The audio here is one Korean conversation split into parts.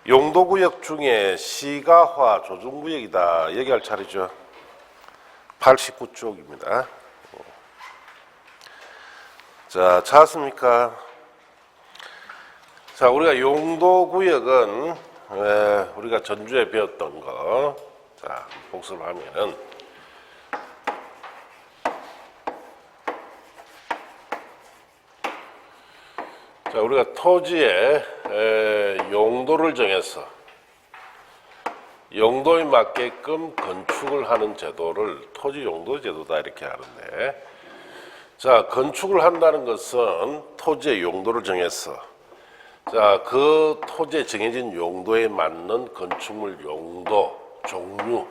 용도구역 중에 시가화 조정구역이다 얘기할 차례죠. 89쪽입니다. 자, 찾았습니까? 자, 우리가 용도구역은 우리가 전주에 배웠던 거, 자, 복습하면은 자, 우리가 토지의 용도를 정해서 용도에 맞게끔 건축을 하는 제도를 토지 용도 제도다 이렇게 하는데, 자, 건축을 한다는 것은 토지의 용도를 정해서 자, 그 토지에 정해진 용도에 맞는 건축물 용도, 종류,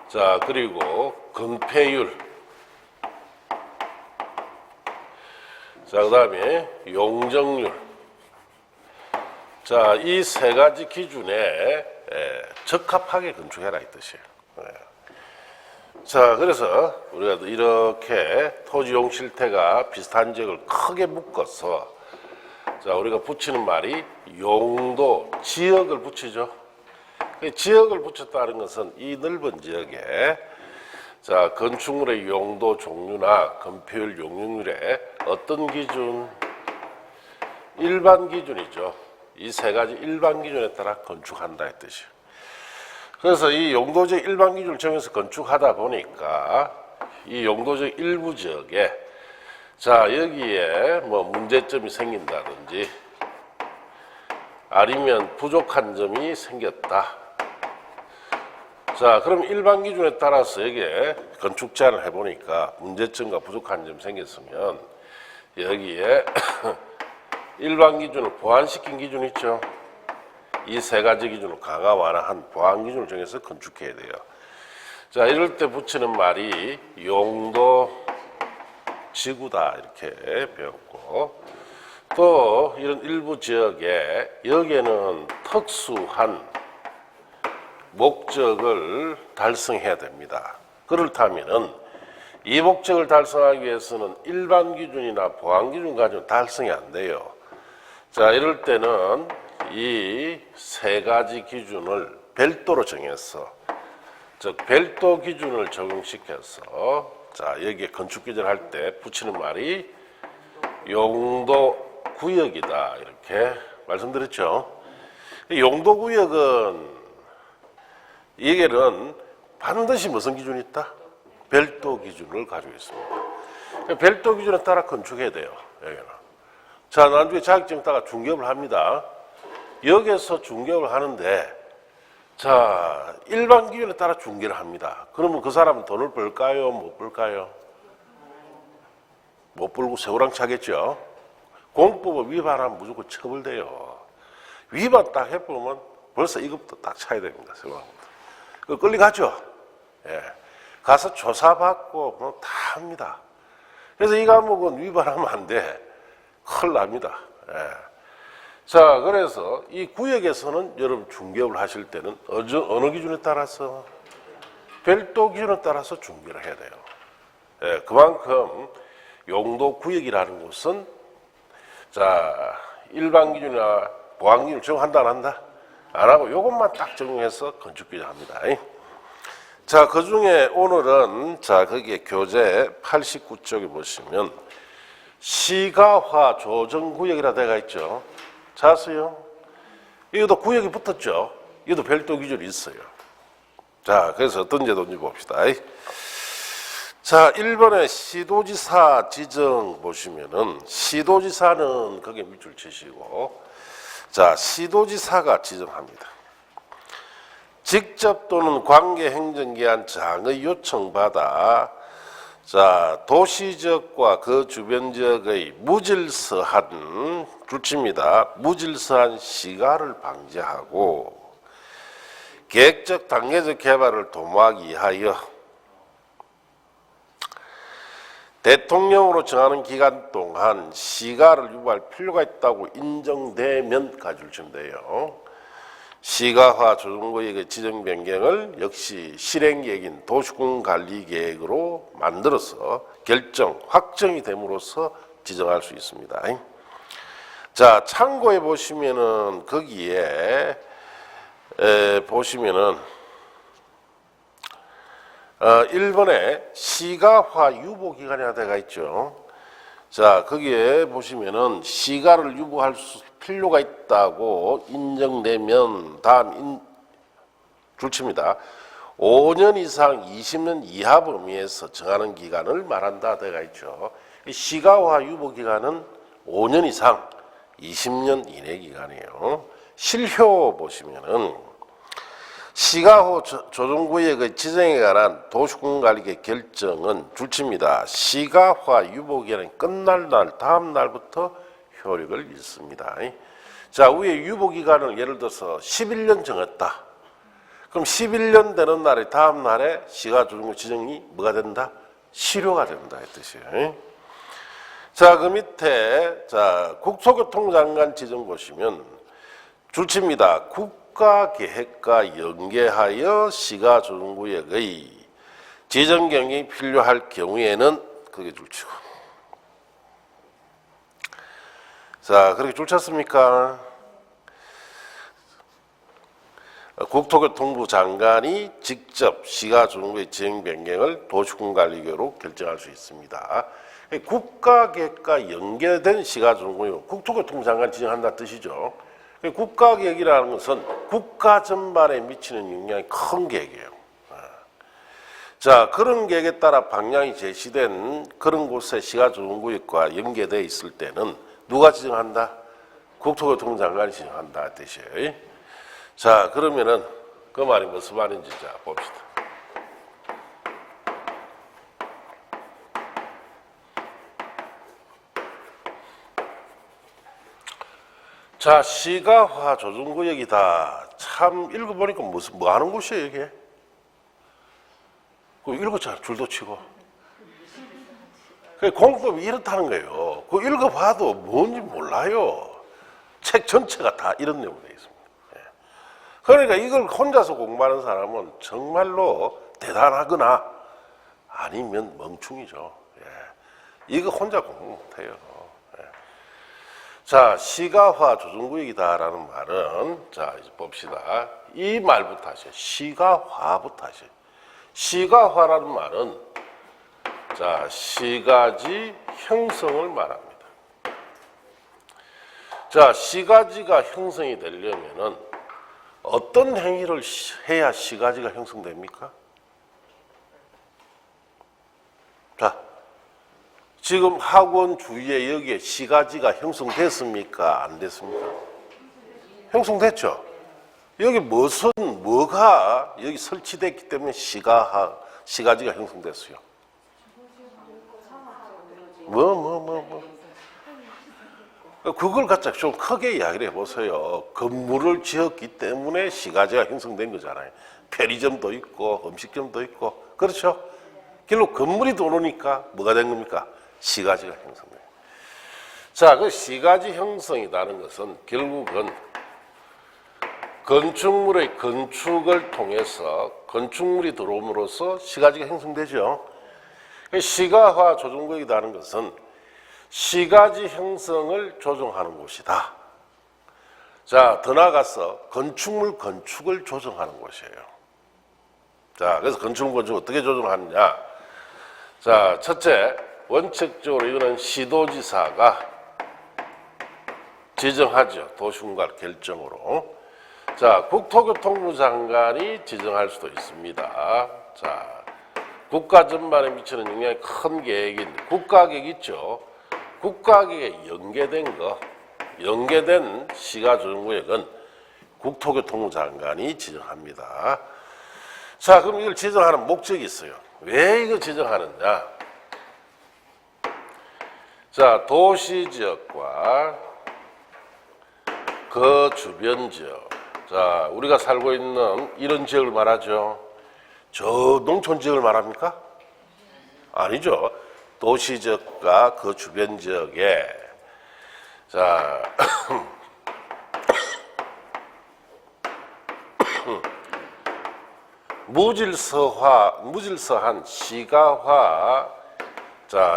자, 그리고 건폐율, 자, 그 다음에 용적률, 자, 이 세 가지 기준에 적합하게 건축해라 이 뜻이에요. 자, 그래서 우리가 이렇게 토지용 실태가 비슷한 지역을 크게 묶어서 자, 우리가 붙이는 말이 용도, 지역을 붙이죠. 지역을 붙였다는 것은 이 넓은 지역에 자, 건축물의 용도, 종류나 건폐율, 용적률에 어떤 기준? 일반 기준이죠. 이 세 가지 일반 기준에 따라 건축한다 이 뜻이에요. 그래서 이 용도적 일반 기준을 정해서 건축하다 보니까 이 용도적 일부 지역에 자, 여기에 뭐 문제점이 생긴다든지 아니면 부족한 점이 생겼다. 자, 그럼 일반 기준에 따라서 여기에 건축 제안을 해보니까 문제점과 부족한 점이 생겼으면 여기에 일반 기준을 보완시킨 기준 있죠. 이 세 가지 기준을 강화 완화한 보완 기준을 정해서 건축해야 돼요. 자, 이럴 때 붙이는 말이 용도 지구다 이렇게 배웠고, 또 이런 일부 지역에 여기에는 특수한 목적을 달성해야 됩니다. 그렇다면은 이 목적을 달성하기 위해서는 일반 기준이나 보완 기준 가지고 달성이 안 돼요. 자, 이럴 때는 이 세 가지 기준을 별도로 정해서, 즉 별도 기준을 적용시켜서 자, 여기에 건축 규제를 할 때 붙이는 말이 용도 구역이다 이렇게 말씀드렸죠. 용도 구역은 이게는 반드시 무슨 기준이 있다? 별도 기준을 가지고 있습니다. 별도 기준에 따라 건축해야 돼요. 여기는. 자, 나중에 자격증 따가 중개업을 합니다. 여기에서 중개업을 하는데 자, 일반 기준에 따라 중개를 합니다. 그러면 그 사람은 돈을 벌까요? 못 벌까요? 못 벌고 세우랑 차겠죠. 공법을 위반하면 무조건 처벌돼요. 위반 딱 해보면 벌써 이것부터 딱 차야 됩니다. 세우랑부터. 그 끌려가죠. 예. 가서 조사받고 뭐 다 합니다. 그래서 이 과목은 위반하면 안 돼. 큰일 납니다. 예. 자, 그래서 이 구역에서는 여러분 중개업을 하실 때는 어느 기준에 따라서? 별도 기준에 따라서 중개를 해야 돼요. 예, 그만큼 용도 구역이라는 곳은 자, 일반 기준이나 보완 기준을 적용한다 안 한다? 안 하고 요것만 딱 적용해서 건축 규정합니다. 자, 그 중에 오늘은 자, 거기에 교재 89쪽에 보시면 시가화 조정구역이라 되어 있죠. 찾았어요? 이것도 구역이 붙었죠. 이것도 별도 기준이 있어요. 자, 그래서 어떤 제도인지 봅시다. 자, 1번에 시도지사 지정 보시면은 시도지사는 거기에 밑줄 치시고, 자, 시도지사가 지정합니다. 직접 또는 관계 행정기관 장의 요청받아 자, 도시지역과 그 주변 지역의 무질서한 줄칩니다. 무질서한 시가를 방지하고 계획적 단계적 개발을 도모하기 위하여 대통령으로 정하는 기간 동안 시가를 유보할 필요가 있다고 인정되면 가줄치면 돼요. 시가화 조정구역의 지정 변경을 역시 실행계획인 도시공관리계획으로 만들어서 결정, 확정이 됨으로써 지정할 수 있습니다. 자, 참고해 보시면은 거기에 보시면은 1번에 시가화 유보 기간이 하나 들어가 있죠. 자, 거기에 보시면은 시가를 유보할 필요가 있다고 인정되면 다음 줄칩니다. 5년 이상 20년 이하 범위에서 정하는 기간을 말한다 들어가 있죠. 시가화 유보 기간은 5년 이상 20년 이내 기간이에요. 실효 보시면은 시가호 조정구역의 지정에 관한 도시공원관리계 결정은 줄칩니다. 시가화 유보기간이 끝날 날 다음 날부터 효력을 잃습니다. 자, 위에 유보기간을 예를 들어서 11년 정했다. 그럼 11년 되는 날에 다음 날에 시가조정구 지정이 뭐가 된다? 실효가 된다 이 뜻이에요. 자, 그 밑에 자 국토교통장관 지정 보시면 줄칩니다. 국가계획과 연계하여 시가조정구역의 지정 경이 필요할 경우에는 그게 줄치고. 자, 그렇게 줄쳤습니까? 국토교통부 장관이 직접 시가조정구의 지정 변경을 도시군관리계로 결정할 수 있습니다. 국가계획과 연계된 시가조정구역, 국토교통부 장관이 지정한다는 뜻이죠. 국가계획이라는 것은 국가 전반에 미치는 영향이 큰 계획이에요. 자, 그런 계획에 따라 방향이 제시된 그런 곳에 시가조정구역과 연계되어 있을 때는 누가 지정한다? 국토교통부 장관이 지정한다 뜻이에요. 자, 그러면은 그 말이 무슨 말인지 자 봅시다. 자, 시가화 조정구역이다. 참 읽어보니까 무슨 뭐 하는 곳이에요 이게? 그 읽었잖아 줄도 치고. 그 공법이 이렇다는 거예요. 그 읽어봐도 뭔지 몰라요. 책 전체가 다 이런 내용으로 되어 있습니다. 그러니까 이걸 혼자서 공부하는 사람은 정말로 대단하거나 아니면 멍충이죠. 이거 혼자 공부 못해요. 자, 시가화 조정구역이다라는 말은 자 이제 봅시다. 이 말부터 하세요. 시가화부터 하세요. 시가화라는 말은 자 시가지 형성을 말합니다. 자, 시가지가 형성이 되려면은 어떤 행위를 해야 시가지가 형성됩니까? 자, 지금 학원 주위에 여기에 시가지가 형성됐습니까? 안 됐습니까? 형성됐죠? 여기 뭐가 여기 설치됐기 때문에 시가지가 형성됐어요. 그걸 갖다 좀 크게 이야기를 해보세요. 건물을 지었기 때문에 시가지가 형성된 거잖아요. 편의점도 있고 음식점도 있고 그렇죠? 결국 건물이 들어오니까 뭐가 된 겁니까? 시가지가 형성돼요. 자, 그 시가지 형성이라는 것은 결국은 건축물의 건축을 통해서 건축물이 들어옴으로써 시가지가 형성되죠. 시가화 조정구역이라는 것은 시가지 형성을 조정하는 곳이다. 자, 더 나아가서 건축을 조정하는 곳이에요. 자, 그래서 건축을 어떻게 조정하느냐? 자, 첫째, 원칙적으로 이거는 시도지사가 지정하죠. 도시군관 결정으로. 자, 국토교통부 장관이 지정할 수도 있습니다. 자, 국가 전반에 미치는 영향이 큰 계획인 국가계획 있죠. 국가계획에 연계된 시가조정구역은 국토교통부 장관이 지정합니다. 자, 그럼 이걸 지정하는 목적이 있어요. 왜 이거 지정하느냐? 자, 도시지역과 그 주변 지역. 자, 우리가 살고 있는 이런 지역을 말하죠. 저 농촌 지역을 말합니까? 아니죠. 도시 지역과 그 주변 지역에 자 무질서한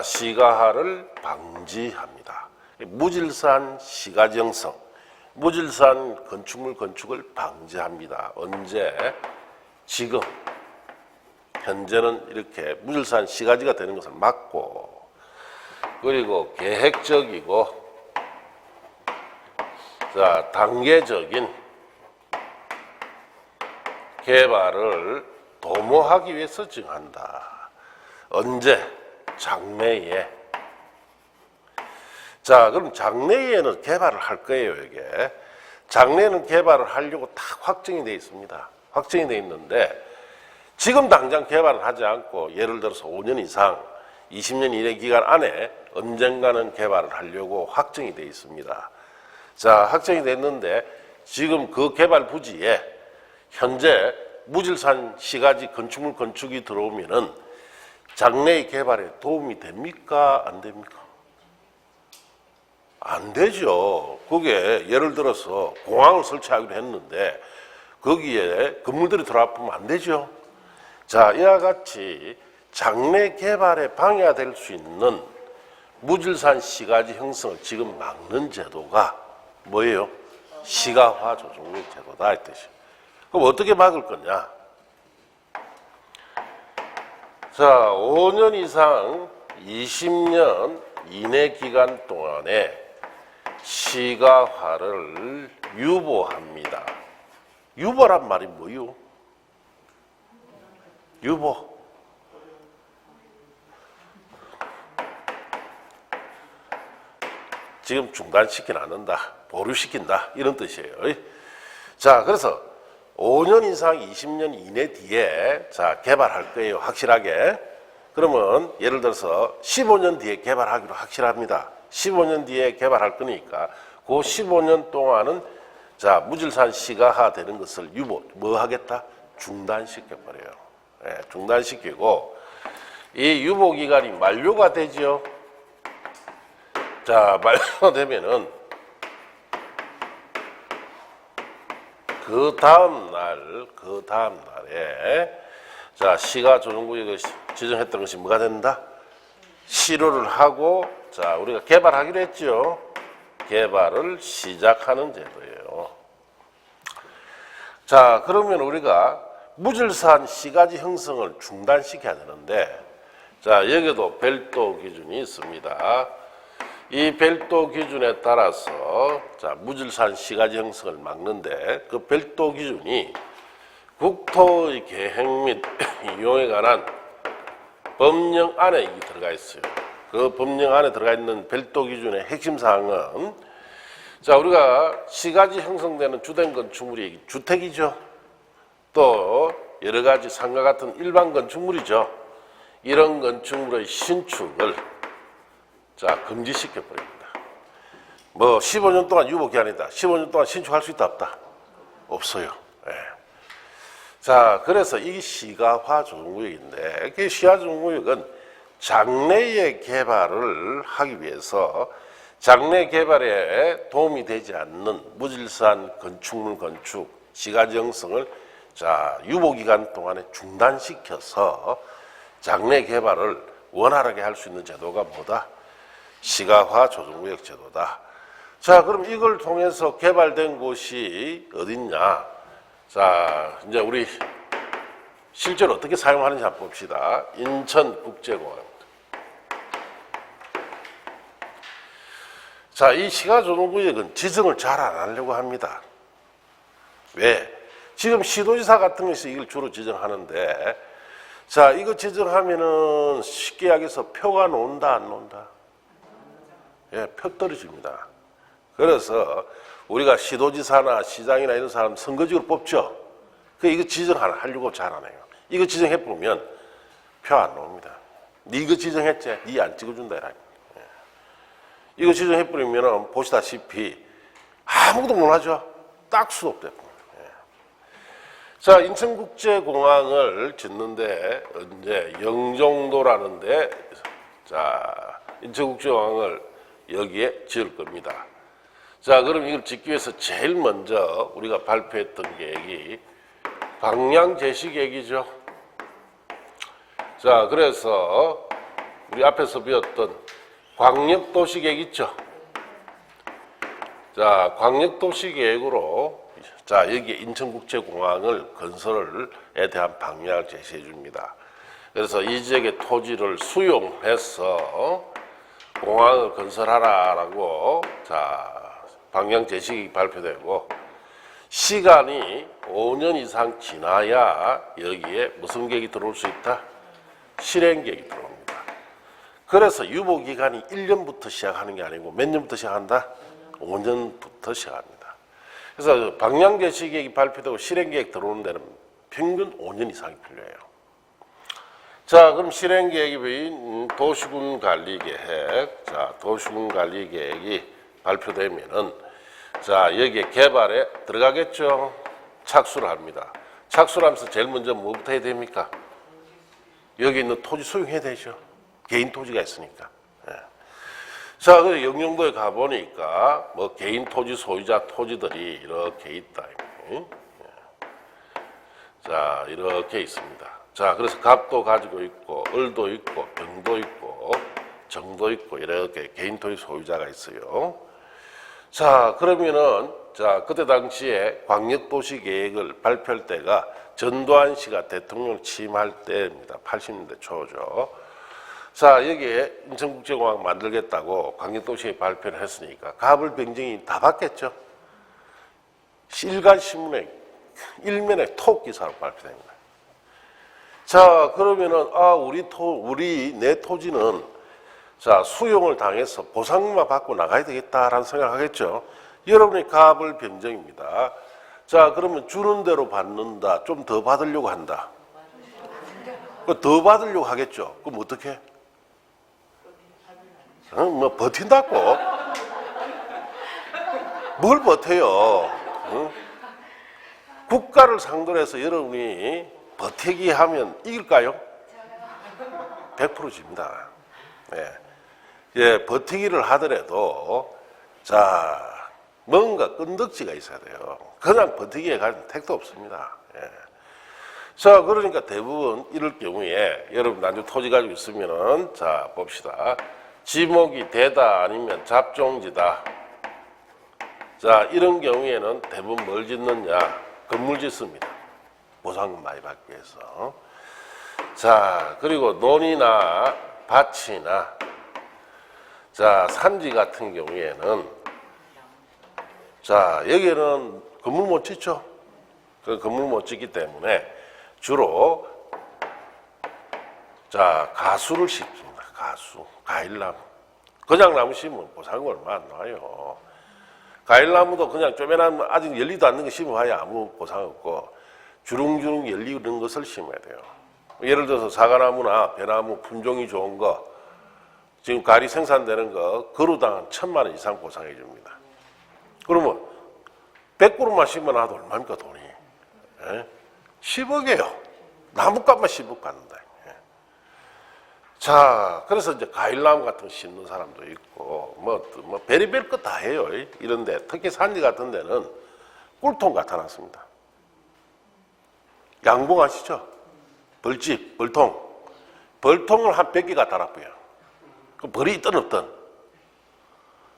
시가화를 방지합니다. 무질서한 시가지 형성, 무질서한 건축물 건축을 방지합니다. 언제? 지금 현재는 이렇게 무질서한 시가지가 되는 것을 막고, 그리고 계획적이고 자 단계적인 개발을 도모하기 위해서 증한다. 언제? 장래에. 자, 그럼 장래에는 개발을 할 거예요, 이게. 장래에는 개발을 하려고 딱 확정이 되어 있습니다. 확정이 되어 있는데, 지금 당장 개발을 하지 않고, 예를 들어서 5년 이상, 20년 이내 기간 안에 언젠가는 개발을 하려고 확정이 되어 있습니다. 자, 확정이 됐는데, 지금 그 개발 부지에 현재 무질서한 시가지 건축물 건축이 들어오면은 장래의 개발에 도움이 됩니까? 안 됩니까? 안 되죠. 그게 예를 들어서 공항을 설치하기로 했는데 거기에 건물들이 들어와보면 안 되죠. 자, 이와 같이 장래 개발에 방해가 될 수 있는 무질서한 시가지 형성을 지금 막는 제도가 뭐예요? 시가화 조정구역 제도다 이 뜻이에요. 그럼 어떻게 막을 거냐? 자, 5년 이상 20년 이내 기간 동안에 시가화를 유보합니다. 유보란 말이 뭐요? 유보. 지금 중단시키진 않는다. 보류시킨다. 이런 뜻이에요. 자, 그래서 5년 이상 20년 이내 뒤에 자 개발할 거예요. 확실하게. 그러면 예를 들어서 15년 뒤에 개발하기로 확실합니다. 15년 뒤에 개발할 거니까 그 15년 동안은 자 무질서한 시가화 되는 것을 유보 뭐 하겠다? 중단시켜버려요. 예, 중단시키고 이 유보 기간이 만료가 되죠. 자 만료가 되면은 그 다음 날에 자 시가 조정구역을 지정했던 것이 뭐가 된다? 실효를 하고 자 우리가 개발하기로 했죠. 개발을 시작하는 제도예요. 자 그러면 우리가 무질서한 시가지 형성을 중단시켜야 되는데 자 여기도 별도 기준이 있습니다. 이 별도 기준에 따라서 자 무질서한 시가지 형성을 막는데 그 별도 기준이 국토의 계획 및 이용에 관한 법령 안에 들어가 있어요. 그 법령 안에 들어가 있는 별도 기준의 핵심 사항은 자 우리가 시가지 형성되는 주된 건축물이 주택이죠. 또 여러 가지 상과 같은 일반 건축물이죠. 이런 건축물의 신축을 자 금지시켜 버립니다. 뭐 15년 동안 유보 기한이다. 15년 동안 신축할 수 있다 없다? 없어요. 예. 자 그래서 이 시가화 조정구역인데 그 시가화 조정구역은 장래의 개발을 하기 위해서 장래 개발에 도움이 되지 않는 무질서한 건축물 건축 시가지 형성을 자 유보 기간 동안에 중단시켜서 장래 개발을 원활하게 할 수 있는 제도가 뭐다? 시가화 조정구역 제도다. 자, 그럼 이걸 통해서 개발된 곳이 어딨냐? 자, 이제 우리 실제로 어떻게 사용하는지 한번 봅시다. 인천국제공항. 자, 이 시가화 조정구역은 지정을 잘 안 하려고 합니다. 왜? 지금 시도지사 같은 것이 이걸 주로 지정하는데, 자, 이거 지정하면은 쉽게 이야기해서 표가 논다, 안 논다? 예, 표 떨어집니다. 그래서 우리가 시도지사나 시장이나 이런 사람 선거직으로 뽑죠. 이거 지정하려고 잘 안 해요. 이거 지정해보면 표 안 나옵니다. 니 이거 지정했지? 니 안 찍어준다. 예. 이거 지정해버리면 보시다시피 아무것도 못하죠. 딱 수도 없대요. 예. 자, 인천국제공항을 짓는데 이제 영종도라는데 자 인천국제공항을 여기에 지을 겁니다. 자, 그럼 이걸 짓기 위해서 제일 먼저 우리가 발표했던 계획이 방향 제시 계획이죠. 자, 그래서 우리 앞에서 배웠던 광역도시 계획 있죠. 자, 광역도시계획으로 자, 여기에 인천국제공항을 건설에 대한 방향을 제시해 줍니다. 그래서 이 지역의 토지를 수용해서 공항을 건설하라라고 자, 방향 제시가 발표되고 시간이 5년 이상 지나야 여기에 무슨 계획이 들어올 수 있다? 실행 계획이 들어옵니다. 그래서 유보 기간이 1년부터 시작하는 게 아니고 몇 년부터 시작한다? 5년부터 시작합니다. 그래서 방향 제시 계획이 발표되고 실행 계획 들어오는 데는 평균 5년 이상이 필요해요. 자, 그럼 실행 계획인 도시군 관리 계획. 자, 도시군 관리 계획이 발표되면은 자, 여기에 개발에 들어가겠죠. 착수를 합니다. 착수를 하면서 제일 먼저 뭐부터 해야 됩니까? 여기 있는 토지 소유해야 되죠. 개인 토지가 있으니까. 예. 자, 그 영종도에 가보니까 뭐 개인 토지 소유자 토지들이 이렇게 있다. 예. 자, 이렇게 있습니다. 자, 그래서 갑도 가지고 있고, 을도 있고, 병도 있고, 정도 있고, 이렇게 개인 토지 소유자가 있어요. 자, 그러면은, 자, 그때 당시에 광역도시 계획을 발표할 때가 전두환 씨가 대통령 취임할 때입니다. 80년대 초죠. 자, 여기에 인천국제공항 만들겠다고 광역도시에 발표를 했으니까 갑을 병정이 다 받겠죠. 일간신문에 일면에 톡 기사로 발표됩니다. 자, 그러면은 내 토지는 자, 수용을 당해서 보상만 받고 나가야 되겠다라는 생각을 하겠죠. 여러분이 갑을 병정입니다. 자, 그러면 주는 대로 받는다. 좀 더 받으려고 한다. 더 받으려고 하겠죠. 그럼 어떻게? 뭐 버틴다고? 뭘 버텨요? 국가를 상대로 해서 여러분이 버티기 하면 이길까요? 100% 집니다. 예. 예, 버티기를 하더라도 자, 뭔가 끈덕지가 있어야 돼요. 그냥 버티기에 가는 택도 없습니다. 예. 자, 그러니까 대부분 이럴 경우에 여러분 나중에 토지 가지고 있으면은 자, 봅시다. 지목이 되다 아니면 잡종지다. 자, 이런 경우에는 대부분 뭘 짓느냐? 건물 짓습니다. 보상금 많이 받기 위해서. 자, 그리고 논이나 밭이나 자, 산지 같은 경우에는 자, 여기에는 건물 못 짓죠. 그 건물 못 짓기 때문에 주로 자, 가수를 심습니다. 가수, 과일나무. 그냥 나무 심으면 보상금 얼마 안 나와요. 과일나무도 그냥 쪼매나무 아직 열리도 않는 거 심어봐야 아무 보상 없고 주릉주릉 열리는 것을 심어야 돼요. 예를 들어서 사과나무나 배나무 품종이 좋은 거 지금 과일이 생산되는 거 그루당 1,000만 원 이상 보상해 줍니다. 그러면 100그루만 심어놔도 얼마입니까 돈이? 예? 10억이에요. 나무값만 10억 받는다. 예. 자, 그래서 이제 과일나무 같은 거 심는 사람도 있고 뭐 베리벨 것 다 해요. 이런데 특히 산지 같은 데는 꿀통 갖다 놨습니다. 양봉 아시죠? 벌집, 벌통. 벌통을 한 100개 갖다 놨고요. 그 벌이 있든 없든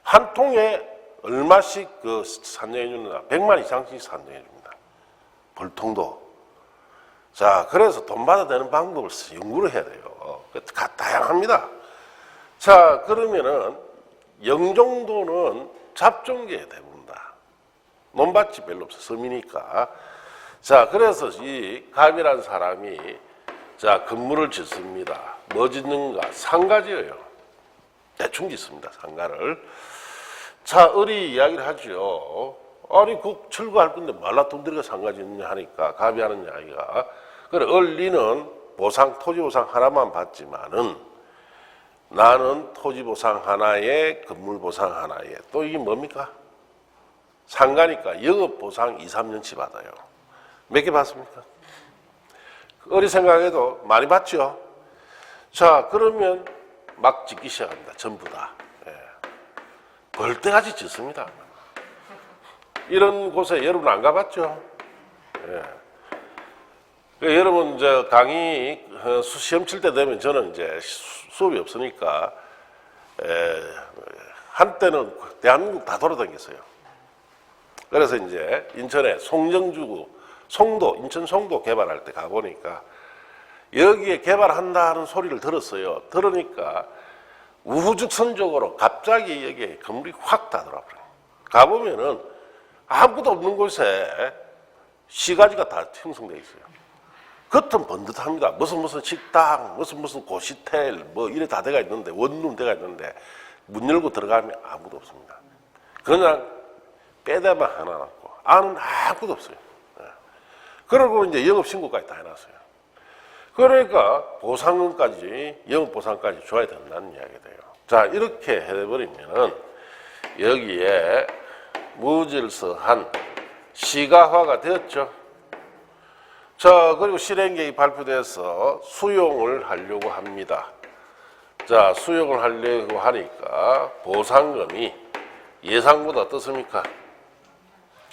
한 통에 얼마씩 그 산정해 주느냐 100만 이상씩 산정해 줍니다. 벌통도. 자, 그래서 돈 받아 되는 방법을 연구를 해야 돼요. 다양합니다. 자, 그러면은 영종도는 잡종계에 대부분 다. 논밭이 별로 없어 섬이니까. 자, 그래서 이 갑이라는 사람이 자, 건물을 짓습니다. 뭐 짓는가? 상가 지어요. 대충 짓습니다. 상가를. 자, 을이 이야기를 하죠. 아니, 그 철거할 건데 말라 돈 들여서 상가 짓느냐 하니까 갑이 하는 이야기가. 그래, 을리는 보상, 토지 보상 하나만 받지만은 나는 토지 보상 하나에 건물 보상 하나에 또 이게 뭡니까? 상가니까 영업 보상 2, 3년치 받아요. 몇 개 받습니까? 어리 생각해도 많이 받죠? 자, 그러면 막 짓기 시작합니다. 전부 다. 예. 벌떼같이 짓습니다. 이런 곳에 여러분 안 가봤죠? 예. 여러분, 저 강의 시험 칠 때 되면 저는 이제 수업이 없으니까, 한때는 대한민국 다 돌아다녔어요. 그래서 이제 인천에 송정주, 송도, 인천 송도 개발할 때 가보니까 여기에 개발한다는 소리를 들었어요. 들으니까 우후죽순적으로 갑자기 여기에 건물이 확 다더라고요. 가보면은 아무것도 없는 곳에 시가지가 다 형성되어 있어요. 겉은 번듯합니다. 무슨 식당, 무슨 고시텔, 뭐 이래 다 돼가 있는데, 원룸 돼가 있는데, 문 열고 들어가면 아무도 없습니다. 그냥 빼대만 하나 놨고, 안은 아무것도 없어요. 그리고 이제 영업신고까지 다 해놨어요. 그러니까 보상금까지, 영업보상까지 줘야 된다는 이야기가 돼요. 자, 이렇게 해버리면은 여기에 무질서한 시가화가 되었죠. 자, 그리고 실행계획이 발표돼서 수용을 하려고 합니다. 자, 수용을 하려고 하니까 보상금이 예상보다 어떻습니까?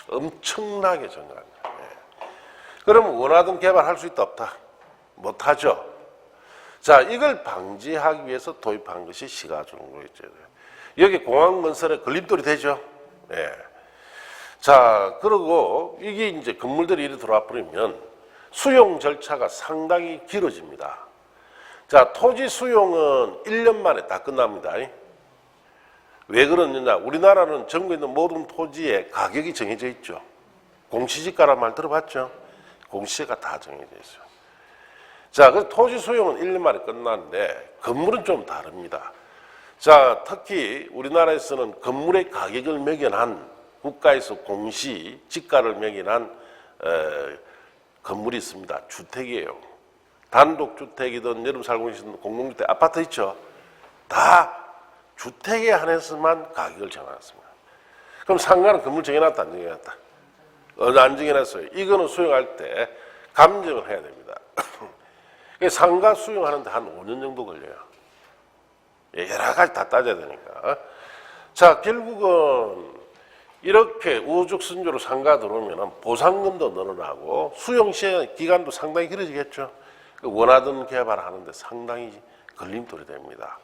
엄청나게 증가합니다. 그러면 원하던 개발할 수 있다 없다? 못하죠. 자, 이걸 방지하기 위해서 도입한 것이 시가조정구역제도예요. 여기 공항건설에 걸림돌이 되죠. 예. 자, 그리고 이게 이제 건물들이 이리 들어와 버리면 수용 절차가 상당히 길어집니다. 자, 토지 수용은 1년 만에 다 끝납니다. 왜 그러느냐? 우리나라는 전국에 있는 모든 토지에 가격이 정해져 있죠. 공시지가란 말 들어봤죠? 공시지가 다 정해져 있어요. 자, 그래서 토지 수용은 1년 만에 끝나는데 건물은 좀 다릅니다. 자, 특히 우리나라에서는 건물의 가격을 매겨난 국가에서 공시 지가를 매겨난 건물이 있습니다. 주택이에요. 단독주택이든 여러분 살고 계시는 공동주택, 아파트 있죠? 다 주택에 한해서만 가격을 정해놨습니다. 그럼 상가는 건물 정해놨다, 안 정해놨다? 안 정해놨어요. 이거는 수용할 때 감정을 해야 됩니다. 상가 수용하는데 한 5년 정도 걸려요. 여러 가지 다 따져야 되니까. 자, 결국은 이렇게 우후죽순으로 상가 들어오면 보상금도 늘어나고 수용 기간도 상당히 길어지겠죠. 원하던 개발하는데 상당히 걸림돌이 됩니다.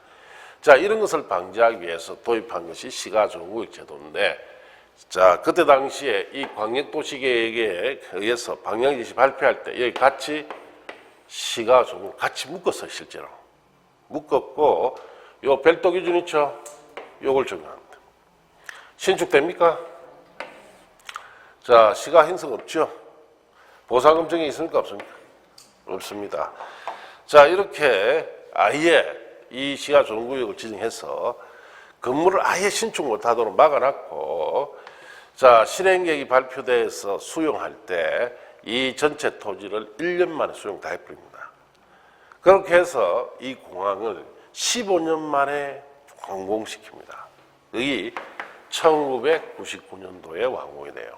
자, 이런 것을 방지하기 위해서 도입한 것이 시가조정구역제도인데, 자, 그때 당시에 이 광역도시계획에 의해서 방향지시 발표할 때 여기 같이 시가조정 같이 묶었어요. 실제로 묶었고, 요 별도 기준 있죠? 요걸 적용합니다. 신축됩니까? 자, 시가 형성 없죠? 보상금 정해 있습니까? 없습니까? 없습니다. 자, 이렇게 아예 이 시가조정구역을 지정해서 건물을 아예 신축 못하도록 막아놨고, 자, 실행계획이 발표돼서 수용할 때 이 전체 토지를 1년 만에 수용 다 해버립니다. 그렇게 해서 이 공항을 15년 만에 완공시킵니다. 여기 1999년도에 완공이 돼요.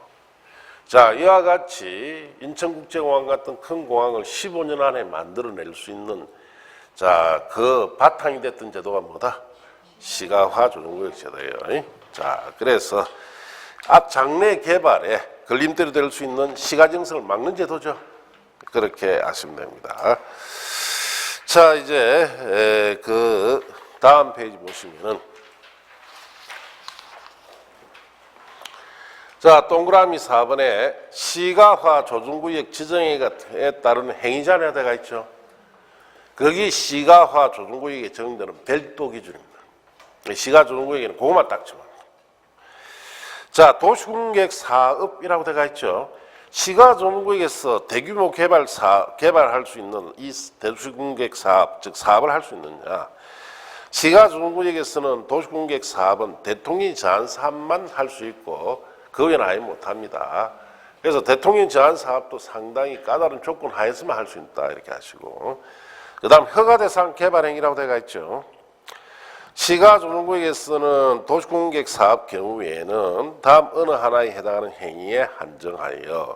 자, 이와 같이 인천국제공항 같은 큰 공항을 15년 안에 만들어낼 수 있는, 자, 그 바탕이 됐던 제도가 뭐다? 시가화 조정구역 제도예요. 자, 그래서 앞 장래 개발에 걸림돌이 될 수 있는 시가 증설을 막는 제도죠. 그렇게 아시면 됩니다. 자, 이제 그 다음 페이지 보시면은, 자, 동그라미 4번에 시가화 조정구역 지정에 따른 행위자료가 되어 있죠. 거기 시가화 조정구역에 적용되는 별도 기준입니다. 시가 조정구역에는 그것만 딱 적어요. 자, 도시공객 사업이라고 되어 있죠. 시가 조정구역에서 대규모 개발할 수 있는 이 도시공객 사업, 즉 사업을 할 수 있느냐. 시가 조정구역에서는 도시공객 사업은 대통령이 정한 사업만 할 수 있고 그 외에는 아예 못합니다. 그래서 대통령이 정한 사업도 상당히 까다로운 조건 하에서만 할 수 있다, 이렇게 하시고, 그 다음 허가대상 개발행위라고 되어 있죠. 시가조정구역에서는 도시공객 사업 경우에는 다음 어느 하나에 해당하는 행위에 한정하여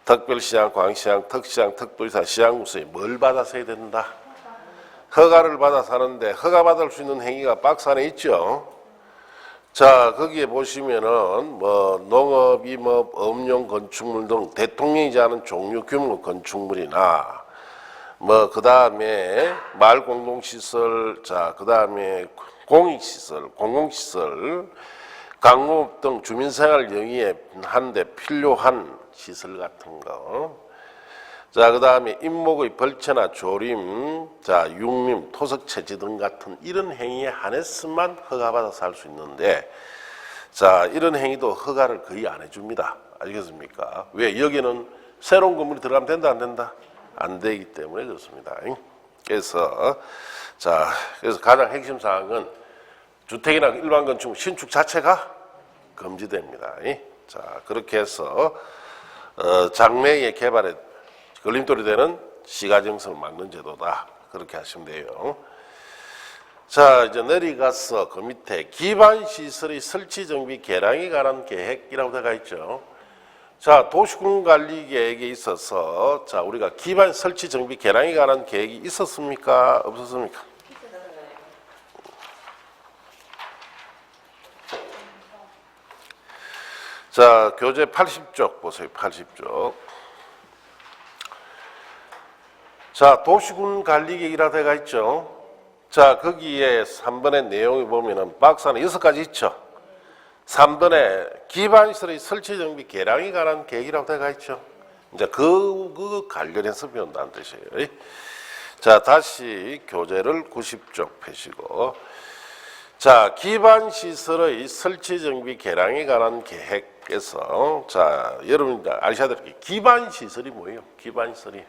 특별시장, 광시장, 특시장, 특도지사, 시장구서에 뭘 받아서 해야 된다? 허가를 받아서 하는데 허가받을 수 있는 행위가 박스 안에 있죠. 자, 거기에 보시면은 뭐 농업, 임업, 업용 건축물 등 대통령이 제하는 종류 규모 건축물이나 뭐 그 다음에 마을 공동시설, 자, 그 다음에 공익시설, 공공시설, 강공업 등 주민생활 영위에 한데 필요한 시설 같은 거. 자, 그 다음에 임목의 벌채나 조림, 자, 육림, 토석채지 등 같은 이런 행위에 한해서만 허가받아서 할 수 있는데, 자, 이런 행위도 허가를 거의 안 해줍니다. 알겠습니까? 왜? 여기는 새로운 건물이 들어가면 된다, 안 된다? 안 되기 때문에 그렇습니다. 그래서, 자, 그래서 가장 핵심 사항은 주택이나 일반 건축, 신축 자체가 금지됩니다. 자, 그렇게 해서, 장래의 개발에 걸림돌이 되는 시가정성을 막는 제도다. 그렇게 하시면 돼요. 자, 이제 내려가서 그 밑에 기반시설의 설치 정비 개량에 관한 계획이라고 되어 있죠. 자, 도시군관리계획에 있어서 자, 우리가 기반 설치 정비 개량에 관한 계획이 있었습니까? 없었습니까? 자, 교재 80쪽 보세요. 80쪽. 자, 도시군관리계획이라 되어 있죠. 자, 거기에 3번의 내용을 보면은 박스 안에 6가지 있죠. 3번에 기반시설의 설치 정비 개량에 관한 계획이라고 되어 있죠. 이제 그 관련해서 배운다는 뜻이에요. 자, 다시 교재를 90쪽 펴시고. 자, 기반시설의 설치 정비 개량에 관한 계획에서 자, 여러분 아셔야 될 게 기반시설이 뭐예요? 기반시설이.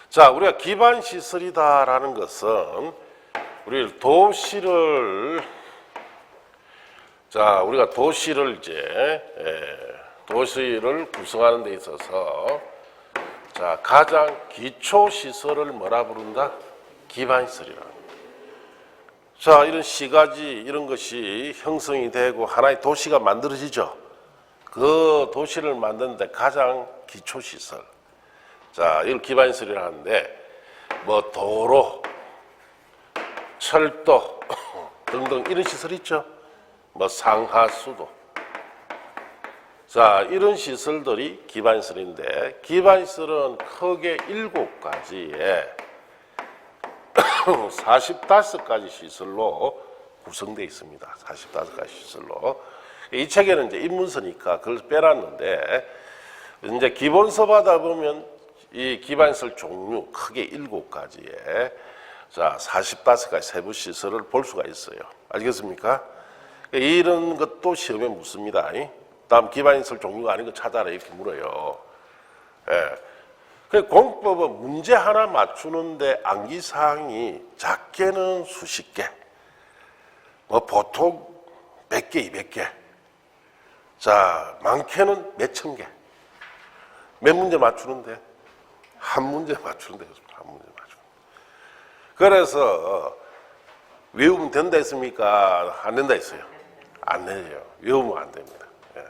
자, 우리가 기반시설이다라는 것은 우리 도시를 도시를 구성하는 데 있어서 자, 가장 기초 시설을 뭐라 부른다? 기반시설이라. 자, 이런 시가지 이런 것이 형성이 되고 하나의 도시가 만들어지죠. 그 도시를 만드는데 가장 기초 시설. 자, 이걸 기반시설이라 하는데, 뭐, 도로, 철도 등등 이런 시설 있죠? 뭐, 상하수도. 자, 이런 시설들이 기반시설인데, 기반시설은 크게 7가지에 45가지 시설로 구성되어 있습니다. 45가지 시설로. 이 책에는 이제 입문서니까 그걸 빼놨는데, 이제 기본서 받아 보면 이 기반시설 종류 크게 7가지에 자 45가지 세부 시설을 볼 수가 있어요. 알겠습니까? 이런 것도 시험에 묻습니다. 다음 기반시설 종류가 아닌 거 찾아라 이렇게 물어요. 예. 공법은 문제 하나 맞추는데 암기사항이 작게는 수십 개, 뭐 보통 100개, 200개, 자 많게는 몇천 개. 몇 문제 맞추는데? 한 문제 맞추는데, 한 문제 맞추는. 그래서, 외우면 된다 했습니까? 안 된다 했어요? 안 되죠. 외우면 안 됩니다. 예.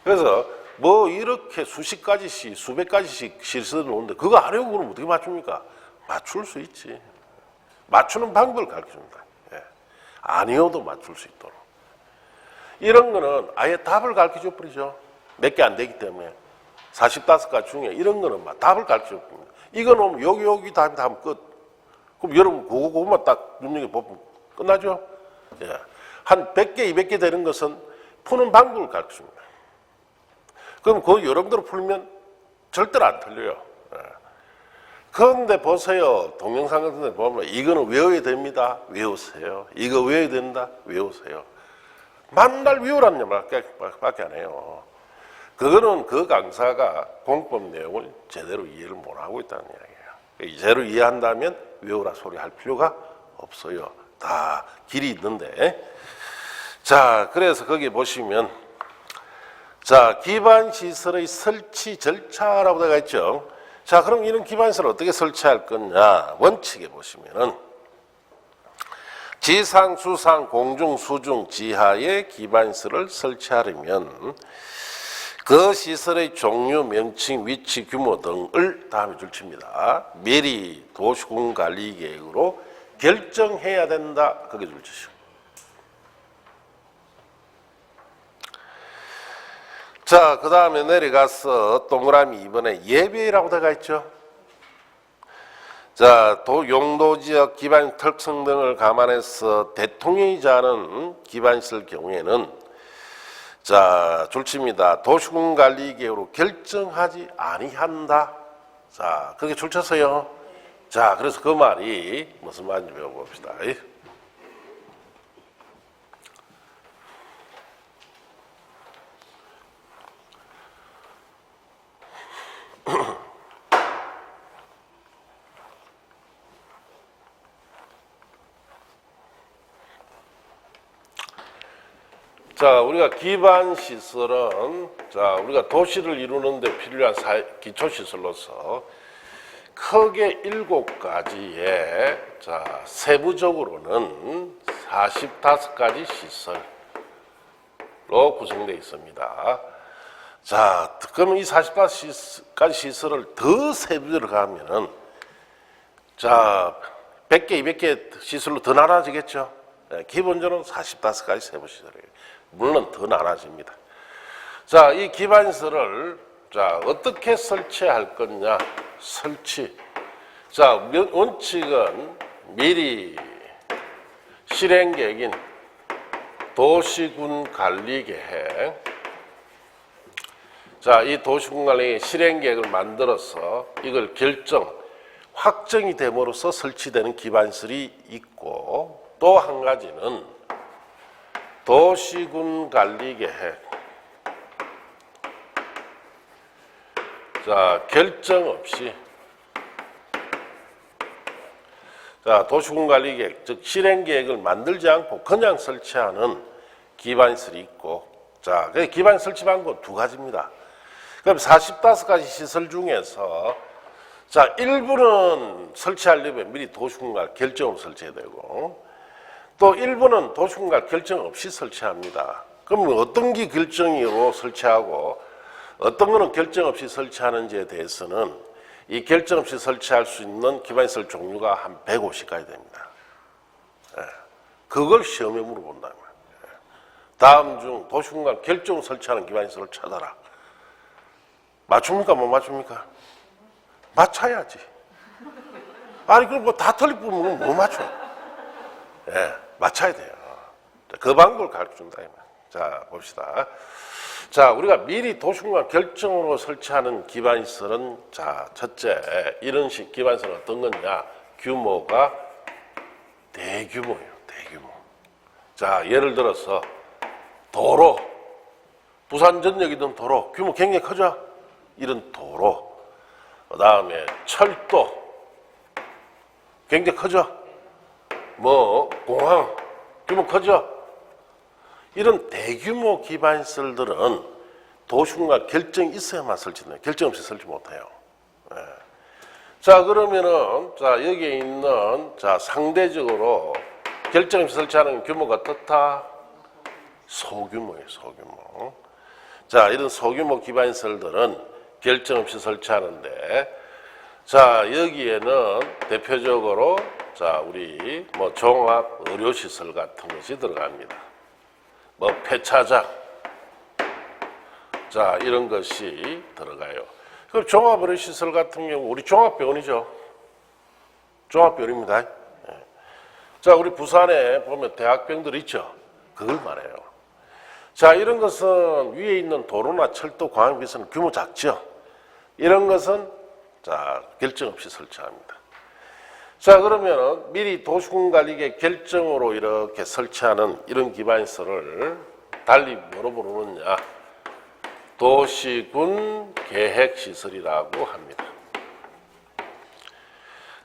그래서, 뭐, 이렇게 수십 가지씩, 수백 가지씩 실수를 놓는데, 그거 안 외우고 그러면 어떻게 맞춥니까? 맞출 수 있지. 맞추는 방법을 가르쳐 줍니다. 예. 안 외워도 맞출 수 있도록. 이런 거는 아예 답을 가르쳐 줘 버리죠. 몇 개 안 되기 때문에. 45가지 중에 이런 거는 막 답을 가르쳐 줍니다. 이거는 여기 답이 하면 끝. 그럼 여러분 그거만 딱 눈여겨보면 끝나죠? 예. 한 100개, 200개 되는 것은 푸는 방법을 가르쳐 줍니다. 그럼 그거 여러분들 풀면 절대로 안 틀려요. 예. 그런데 보세요. 동영상 같은 데 보면 이거는 외워야 됩니다. 외우세요. 이거 외워야 된다. 외우세요. 만날 외우라는 말밖에 안 해요. 그거는 그 강사가 공법 내용을 제대로 이해를 못하고 있다는 이야기예요. 제대로 이해한다면 외우라 소리 할 필요가 없어요. 다 길이 있는데. 자, 그래서 거기 보시면 자, 기반시설의 설치 절차라고 되어 있죠. 자, 그럼 이런 기반시설을 어떻게 설치할 거냐. 원칙에 보시면은 지상, 수상, 공중, 수중, 지하에 기반시설을 설치하려면 그 시설의 종류, 명칭, 위치, 규모 등을 다음에 줄칩니다. 미리 도시군관리계획으로 결정해야 된다. 그게 줄치죠. 자, 그 다음에 내려가서 동그라미 2번에 예배라고 되어 있죠. 자, 용도지역 기반 특성 등을 감안해서 대통령이 정하는 기반시설 경우에는 자, 줄칩니다. 도시군관리계획으로 결정하지 아니한다. 자, 그렇게 줄쳤어요. 자, 그래서 그 말이 무슨 말인지 배워봅시다. 자, 우리가 기반 시설은 자, 우리가 도시를 이루는 데 필요한 기초 시설로서 크게 7가지의 자, 세부적으로는 45가지 시설로 구성되어 있습니다. 자, 그러면 이 45가지 시설을 더 세부적으로 가면은 자, 100개, 200개 시설로 더 나눠지겠죠. 네, 기본적으로 45가지 세부 시설이에요. 물론 더 나눠집니다. 자, 이 기반시설을 자, 어떻게 설치할 거냐? 설치. 자, 원칙은 미리 실행계획인 도시군 관리계획. 자, 이 도시군 관리계획 실행계획을 만들어서 이걸 확정이 됨으로써 설치되는 기반시설이 있고, 또 한 가지는 도시군 관리계획. 자, 결정 없이 자, 도시군 관리계획, 즉 실행계획을 만들지 않고 그냥 설치하는 기반시설이 있고, 자, 그 기반 설치 방법 2가지입니다. 그럼 45가지 시설 중에서 자, 일부는 설치하려면 미리 도시군과 결정을 설치해야 되고, 또 일부는 도시군과 결정 없이 설치합니다. 그러면 어떤 게 결정으로 설치하고 어떤 거는 결정 없이 설치하는지에 대해서는 이 결정 없이 설치할 수 있는 기반시설 종류가 한 150가지 됩니다. 예. 그걸 시험에 물어본다는 거예요. 예. 다음 중 도시군과 결정 설치하는 기반시설을 찾아라. 맞춥니까? 못 맞춥니까? 맞춰야지. 아니, 그럼 뭐 다 틀리면 못 맞춰. 예, 맞춰야 돼요. 그 방법을 가르쳐 준다. 자, 봅시다. 자, 우리가 미리 도시군과 결정으로 설치하는 기반시설은 자, 첫째, 이런 식 기반시설은 어떤 거냐? 규모가 대규모예요. 대규모. 자, 예를 들어서 도로, 부산 전역이든 도로, 규모 굉장히 크죠? 이런 도로. 그 다음에 철도, 굉장히 크죠? 공항, 규모 크죠? 이런 대규모 기반시설들은 도시군과 결정이 있어야만 설치돼요. 결정 없이 설치 못해요. 예. 자, 그러면은, 자, 여기에 있는, 자, 상대적으로 결정 없이 설치하는 규모가 어떻다? 소규모예요, 소규모. 자, 이런 소규모 기반시설들은 결정 없이 설치하는데, 자, 여기에는 대표적으로, 자, 우리, 종합 의료시설 같은 것이 들어갑니다. 폐차장. 자, 이런 것이 들어가요. 그럼 종합의료시설 같은 경우, 우리 종합병원이죠. 종합병원입니다. 예. 자, 우리 부산에 보면 대학병들 있죠. 그걸 말해요. 자, 이런 것은 위에 있는 도로나 철도, 광역 비서는 규모 작죠. 이런 것은 자, 결정 없이 설치합니다. 자, 그러면 미리 도시군관리계획 결정으로 이렇게 설치하는 이런 기반시설을 달리 뭐로 부르느냐? 도시군 계획시설이라고 합니다.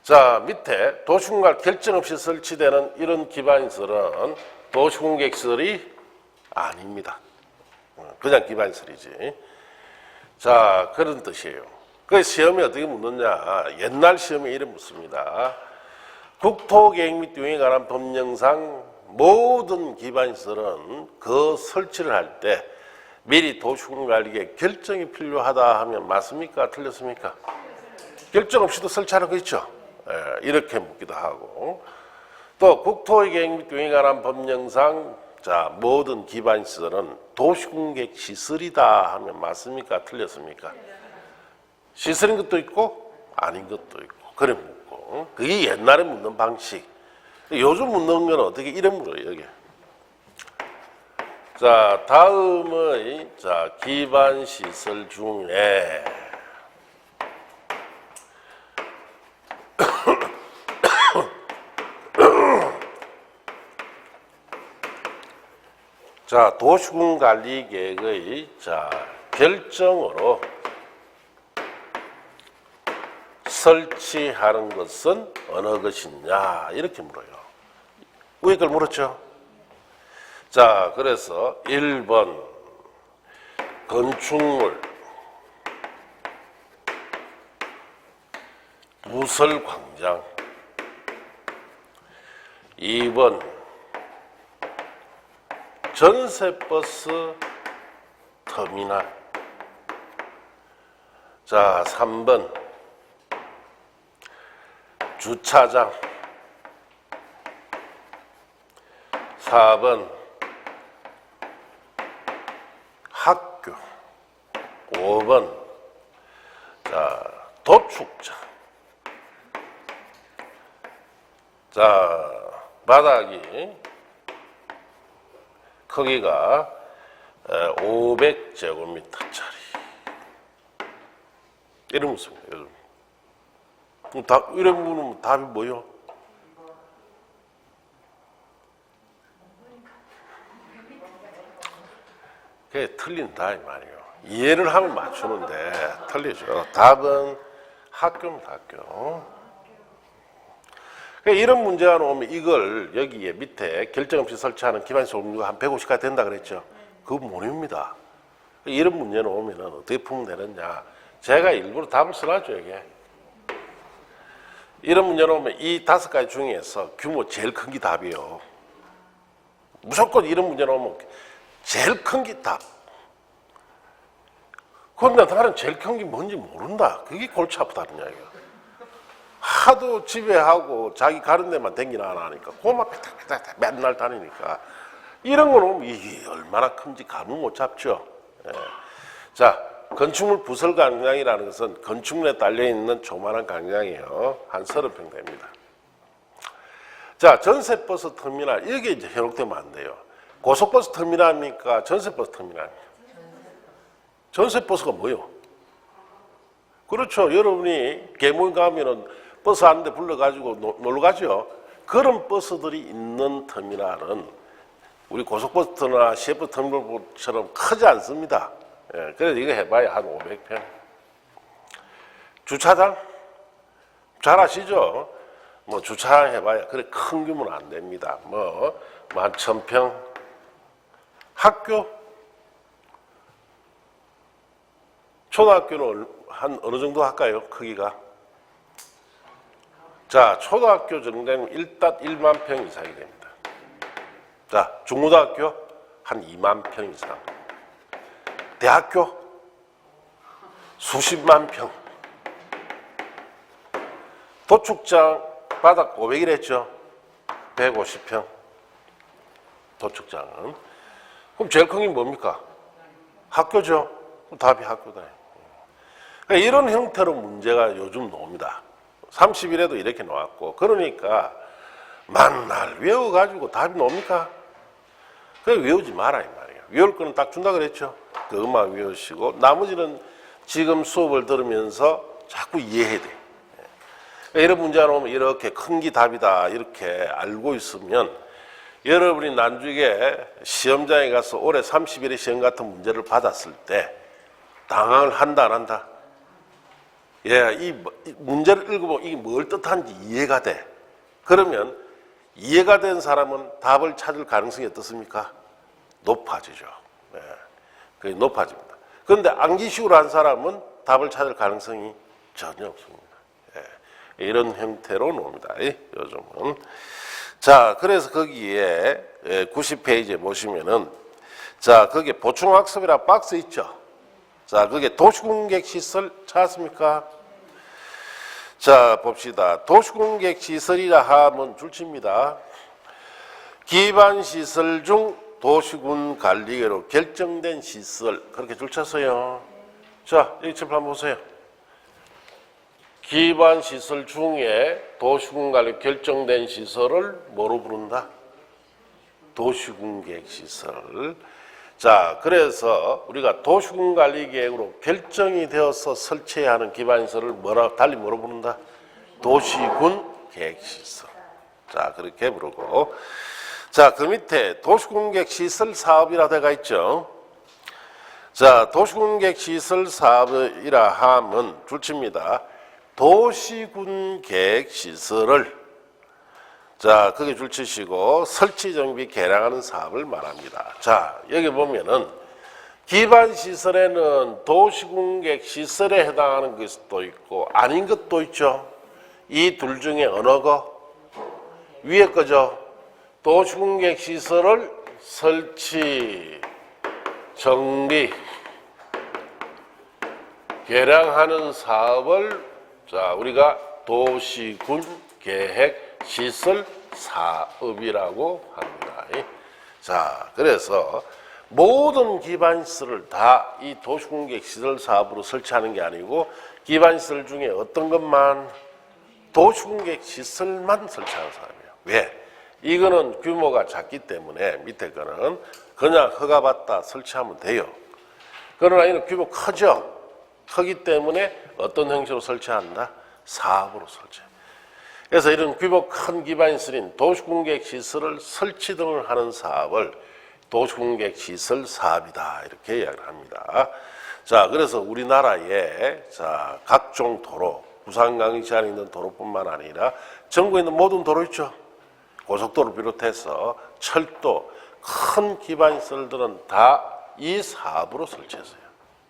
자, 밑에 도시군과 결정 없이 설치되는 이런 기반시설은 도시군 계획시설이 아닙니다. 그냥 기반시설이지. 자, 그런 뜻이에요. 그 시험에 어떻게 묻느냐? 옛날 시험에 이래 묻습니다. 국토계획 및 운영에 관한 법령상 모든 기반시설은 그 설치를 할 때 미리 도시군관리계획 결정이 필요하다 하면 맞습니까? 틀렸습니까? 결정 없이도 설치하는 거 있죠. 예, 이렇게 묻기도 하고, 또 국토계획 및 운영에 관한 법령상 자, 모든 기반시설은 도시군계획 시설이다 하면 맞습니까? 틀렸습니까? 시설인 것도 있고 아닌 것도 있고 그래 묻고, 그게 옛날에 묻는 방식. 요즘 묻는 건 어떻게 이래 물어요, 여기. 자, 다음의, 자, 기반 시설 중에, 자, 도시군 관리 계획의, 자, 결정으로 설치하는 것은 어느 것이냐, 이렇게 물어요. 위에 걸 물었죠? 자, 그래서 1번 건축물 부설광장, 2번 전세버스 터미널, 자, 3번 주차장, 4번 학교, 5번 자, 도축장. 자, 바닥이 크기가 500제곱미터짜리. 이런 것입니다. 이런 부분은 답이 뭐요? 그게 틀린다 이 말이에요. 이해를 하면 맞추는데 틀리죠. 답은 학교입니다. 학교. 그러니까 이런 문제가 나오면 이걸 여기에 밑에 결정 없이 설치하는 기반시설 업무가 한 150까지 된다 그랬죠. 그거 모릅니다. 이런 문제 나오면 어떻게 풀면 되느냐. 제가 일부러 답을 써놨죠. 이게. 이런 문제 나오면 이 5가지 중에서 규모 제일 큰 게 답이에요. 무조건 이런 문제 나오면 제일 큰 게 답. 그런데 나는 제일 큰 게 뭔지 모른다. 그게 골치 아프다는 이야기야. 하도 지배하고 자기 가는 데만 댕기나 안 하니까 고만 빼닥빼닥 맨날 다니니까 이런 거는 이게 얼마나 큰지 감을 못 잡죠. 예. 자, 건축물 부설 광장이라는 것은 건축물에 딸려있는 조그마한 광장이에요. 한 30평 됩니다. 자, 전세버스 터미널, 이게 이제 현혹되면 안 돼요. 고속버스 터미널입니까? 전세버스 터미널입니까? 전세버스가 뭐요? 그렇죠. 여러분이 계몽 가면은 버스 한 대 불러가지고 놀러 가죠. 그런 버스들이 있는 터미널은 우리 고속버스나 시외버스 터미널처럼 크지 않습니다. 예, 그래서 이거 해봐야 한 500평. 주차장? 잘 아시죠? 뭐 주차장 해봐야 그래 큰 규모는 안 됩니다. 뭐 한 1000평. 학교? 초등학교는 한 어느 정도 할까요? 크기가? 자, 초등학교 정도면 일단 1만 평 이상이 됩니다. 자, 중고등학교 한 2만 평 이상. 대학교 수십만 평. 도축장 바닥 500이랬죠? 150평. 도축장은. 그럼 제일 큰 게 뭡니까? 학교죠? 답이 학교다. 그러니까 이런 형태로 문제가 요즘 나옵니다. 30일에도 이렇게 나왔고, 그러니까 만날 외워가지고 답이 나옵니까? 그래 외우지 마라 이 말이에요. 외울 거는 딱 준다 그랬죠. 그것만 외우시고 나머지는 지금 수업을 들으면서 자꾸 이해해야 돼. 그러니까 이런 문제가 나오면 이렇게 큰 게 답이다 이렇게 알고 있으면 여러분이 나중에 시험장에 가서 올해 30일의 시험 같은 문제를 받았을 때 당황을 한다 안 한다? 예, 이 문제를 읽어보면 이게 뭘 뜻하는지 이해가 돼. 그러면 이해가 된 사람은 답을 찾을 가능성이 어떻습니까? 높아지죠. 예, 그게 높아집니다. 그런데 암기식으로 한 사람은 답을 찾을 가능성이 전혀 없습니다. 예, 이런 형태로 나옵니다. 요즘은. 자, 그래서 거기에 90페이지에 보시면은 자, 거기에 보충학습이라 박스 있죠. 자, 그게 도시공객시설 찾았습니까? 자, 봅시다. 도시공객시설이라 하면 줄칩니다. 기반시설 중 도시군 관리계로 결정된 시설. 그렇게 줄쳤어요. 자, 여기 책 한번 보세요. 기반 시설 중에 도시군관리 결정된 시설을 뭐로 부른다? 도시군계획 시설. 자, 그래서 우리가 도시군관리계획으로 결정이 되어서 설치해야 하는 기반시설을 달리 뭐로 부른다? 도시군계획시설. 자, 그렇게 부르고. 자, 그 밑에 도시군계획시설 사업이라 되어 있죠. 자, 도시군계획시설 사업이라 하면 줄칩니다. 도시군계획시설을 자, 그게 줄치시고 설치 정비 개량하는 사업을 말합니다. 자, 여기 보면은 기반 시설에는 도시군계획 시설에 해당하는 것도 있고 아닌 것도 있죠. 이 둘 중에 어느 거? 위에 거죠. 도시군계획 시설을 설치, 정비, 개량하는 사업을 자, 우리가 도시군계획 시설 사업이라고 합니다. 자, 그래서 모든 기반시설을 다 이 도시군계획 시설 사업으로 설치하는 게 아니고 기반시설 중에 어떤 것만 도시군계획 시설만 설치하는 사업이에요. 왜? 이거는 규모가 작기 때문에 밑에 거는 그냥 허가받다 설치하면 돼요. 그러나 이는 규모 크죠? 크기 때문에 어떤 형식으로 설치한다? 사업으로 설치해요. 그래서 이런 규모 큰 기반시설인 도시군계획 시설을 설치 등을 하는 사업을 도시군계획 시설 사업이다 이렇게 이야기를 합니다. 자, 그래서 우리나라에 자 각종 도로, 부산강이 제한에 있는 도로뿐만 아니라 전국에 있는 모든 도로 있죠. 고속도로 비롯해서 철도, 큰 기반시설들은 다 이 사업으로 설치했어요.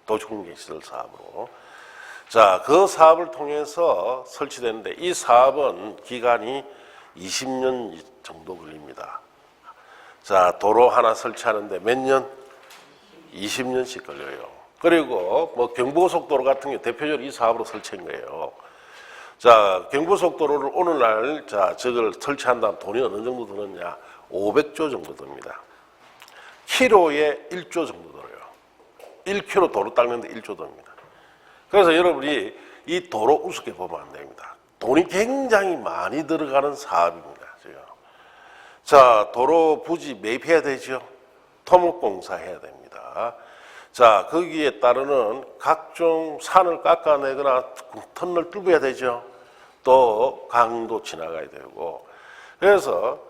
도시군계획 시설 사업으로. 자, 그 사업을 통해서 설치되는데 이 사업은 기간이 20년 정도 걸립니다. 자, 도로 하나 설치하는데 몇 년? 20년씩 걸려요. 그리고 뭐 경부고속도로 같은 경우 대표적으로 이 사업으로 설치한 거예요. 자, 경부고속도로를 오늘날 자, 저걸 설치한다면 돈이 어느 정도 드느냐? 500조 정도 듭니다. 키로에 1조 정도 들어요. 1km 도로 닦는데 1조 듭니다. 그래서 여러분이 이 도로 우습게 보면 안 됩니다. 돈이 굉장히 많이 들어가는 사업입니다. 지금. 자, 도로 부지 매입해야 되죠. 토목공사 해야 됩니다. 자, 거기에 따르는 각종 산을 깎아내거나 터널 뚫어야 되죠. 또 강도 지나가야 되고. 그래서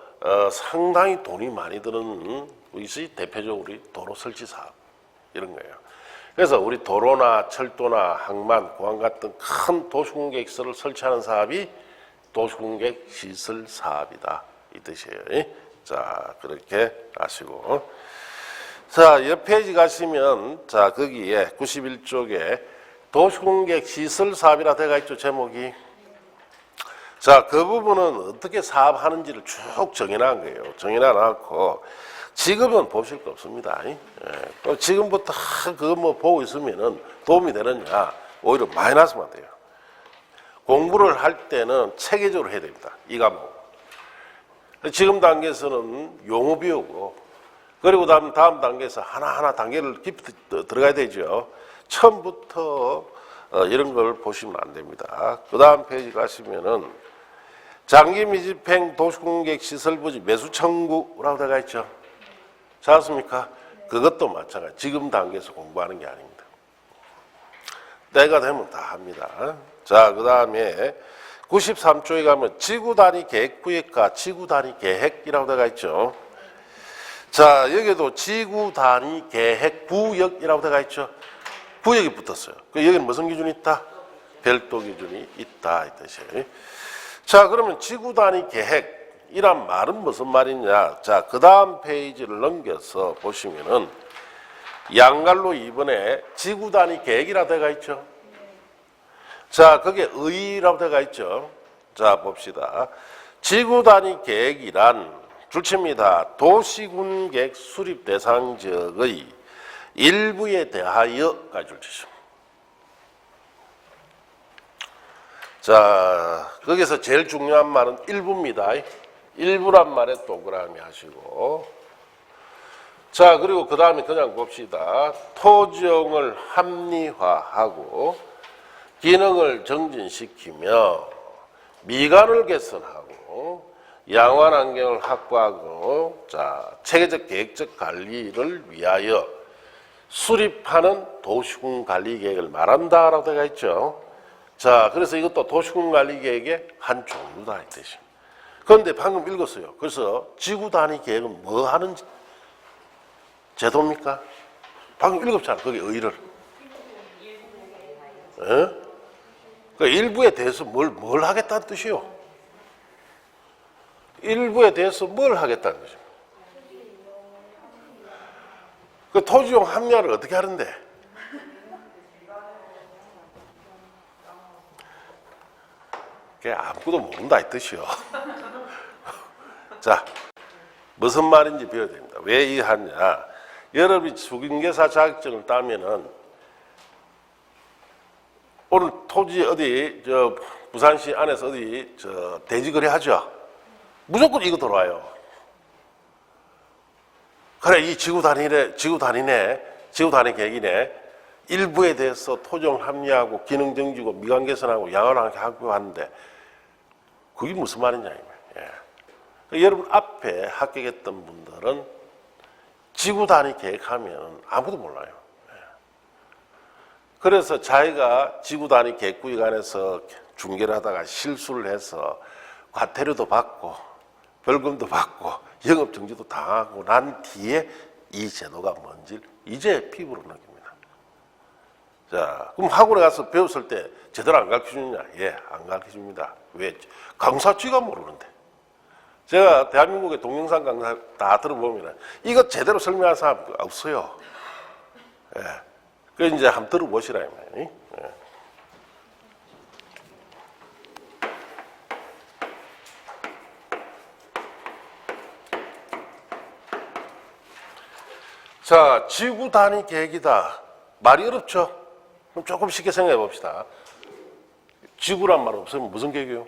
상당히 돈이 많이 드는 것이 대표적으로 우리 도로 설치 사업 이런 거예요. 그래서 우리 도로나 철도나 항만, 공항 같은 큰 도시군계획 시설을 설치하는 사업이 도시군계획 시설 사업이다 이 뜻이에요. 자, 그렇게 아시고. 자, 옆 페이지 가시면 자, 거기에 91쪽에 도시군계획 시설 사업이라 되어 있죠, 제목이. 자, 그 부분은 어떻게 사업하는지를 쭉 정해놓은 거예요. 정해놔놓고 지금은 보실 거 없습니다. 예. 지금부터 그거 뭐 보고 있으면은 도움이 되느냐? 오히려 마이너스만 돼요. 공부를 할 때는 체계적으로 해야 됩니다. 이 과목. 지금 단계에서는 용어 배우고, 그리고 다음 단계에서 하나하나 단계를 깊이 들어가야 되죠. 처음부터 이런 걸 보시면 안 됩니다. 그 다음 페이지 가시면은 장기 미집행 도시공계획 시설부지 매수 청구라고 되어 있죠. 잘했습니까? 그것도 마찬가지. 지금 단계에서 공부하는 게 아닙니다. 때가 되면 다 합니다. 자, 그 다음에 93쪽에 가면 지구단위 계획구역과 지구단위 계획이라고 되어 있죠. 자, 여기도 지구단위 계획구역이라고 되어 있죠. 구역이 붙었어요. 여기는 무슨 기준이 있다? 별도 기준이 있다 이 뜻이에요. 자, 그러면 지구단위 계획 이란 말은 무슨 말이냐? 자, 그 다음 페이지를 넘겨서 보시면은 양갈로 2번에 지구단위 계획이라 되어 있죠. 자, 그게 의라고 되어 있죠. 자, 봅시다. 지구단위 계획이란 줄칩니다. 도시군계획 수립 대상 지역의 일부에 대하여까지 줄치십니다. 자, 거기서 제일 중요한 말은 일부입니다. 일부란 말에 동그라미 하시고. 자, 그리고 그 다음에 그냥 봅시다. 토지용을 합리화하고 기능을 정진시키며 미관을 개선하고 양호한 환경을 확보하고 체계적 계획적 관리를 위하여 수립하는 도시군 관리 계획을 말한다라고 되어 있죠. 그래서 이것도 도시군 관리 계획의 한 종류다 이 뜻이에요. 그런데 방금 읽었어요. 그래서 지구 단위 계획은 뭐 하는 제도입니까? 방금 읽었잖아. 거기 의의를. 그 일부에 대해서 뭘 하겠다는 뜻이요? 일부에 대해서 뭘 하겠다는 거죠? 그 토지용 합리화를 어떻게 하는데? 그게 아무것도 모른다 이 뜻이요. 자, 무슨 말인지 배워야 됩니다. 왜 이 하냐? 여러분이 주민계사 자격증을 따면은 오늘 토지 어디 부산시 안에서 어디 대지거래 하죠. 무조건 이거 들어와요. 그래 이 지구 단위 계획이네. 일부에 대해서 토종 합리하고 기능 정지고 미관 개선하고 양호하게 확보하는데 그게 무슨 말이냐 이거예요. 여러분 앞에 합격했던 분들은 지구 단위 계획하면 아무도 몰라요. 그래서 자기가 지구 단위 계획구역 안에서 중개를 하다가 실수를 해서 과태료도 받고 벌금도 받고 영업 정지도 당하고 난 뒤에 이 제도가 뭔지 이제 피부로 느낍니다. 그럼 학원에 가서 배웠을 때 제대로 안 가르쳐주느냐? 예, 안 가르쳐줍니다. 왜? 강사쥐가 모르는데. 제가 대한민국의 동영상 강사 다 들어보면 이거 제대로 설명하는 사람 없어요. 예. 그 이제 한번 들어보시라 이 말이에요. 예. 지구 단위 계획이다. 말이 어렵죠? 그럼 조금 쉽게 생각해 봅시다. 지구란 말 없으면 무슨 계획이요?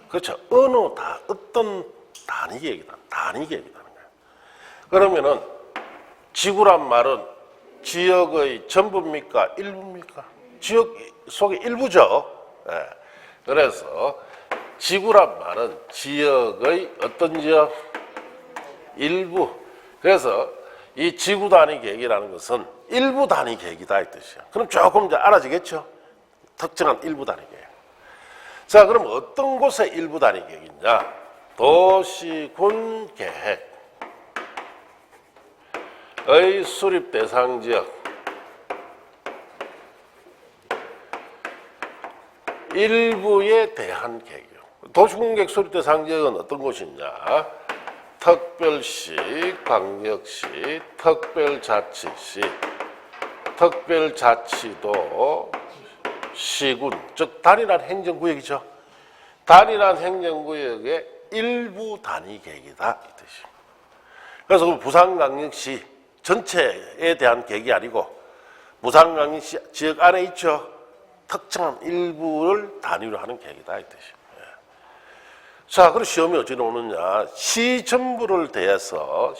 그렇죠. 어떤 단위 계획이다. 단위 계획이라는 거예요. 그러면은 지구란 말은 지역의 전부입니까? 일부입니까? 지역 속의 일부죠. 네. 그래서 지구란 말은 지역의 어떤 지역? 일부. 그래서 이 지구 단위 계획이라는 것은 일부 단위 계획이다 이 뜻이야. 그럼 조금 이제 알아지겠죠? 특정한 일부 단위 계획. 그럼 어떤 곳의 일부 단위 계획이냐? 도시군 계획의 수립 대상 지역 일부에 대한 계획이요. 도시군 계획 수립 대상 지역은 어떤 곳이냐? 특별시, 광역시, 특별자치시, 특별자치도, 시군, 즉 단일한 행정구역이죠. 단일한 행정구역의 일부 단위 계획이다 이 뜻이에요. 그래서 그 부산광역시 전체에 대한 계획이 아니고 부산광역시 지역 안에 있죠. 특정한 일부를 단위로 하는 계획이다 이 뜻이에요. 그럼 시험이 어찌 나오느냐? 시정부에 대해서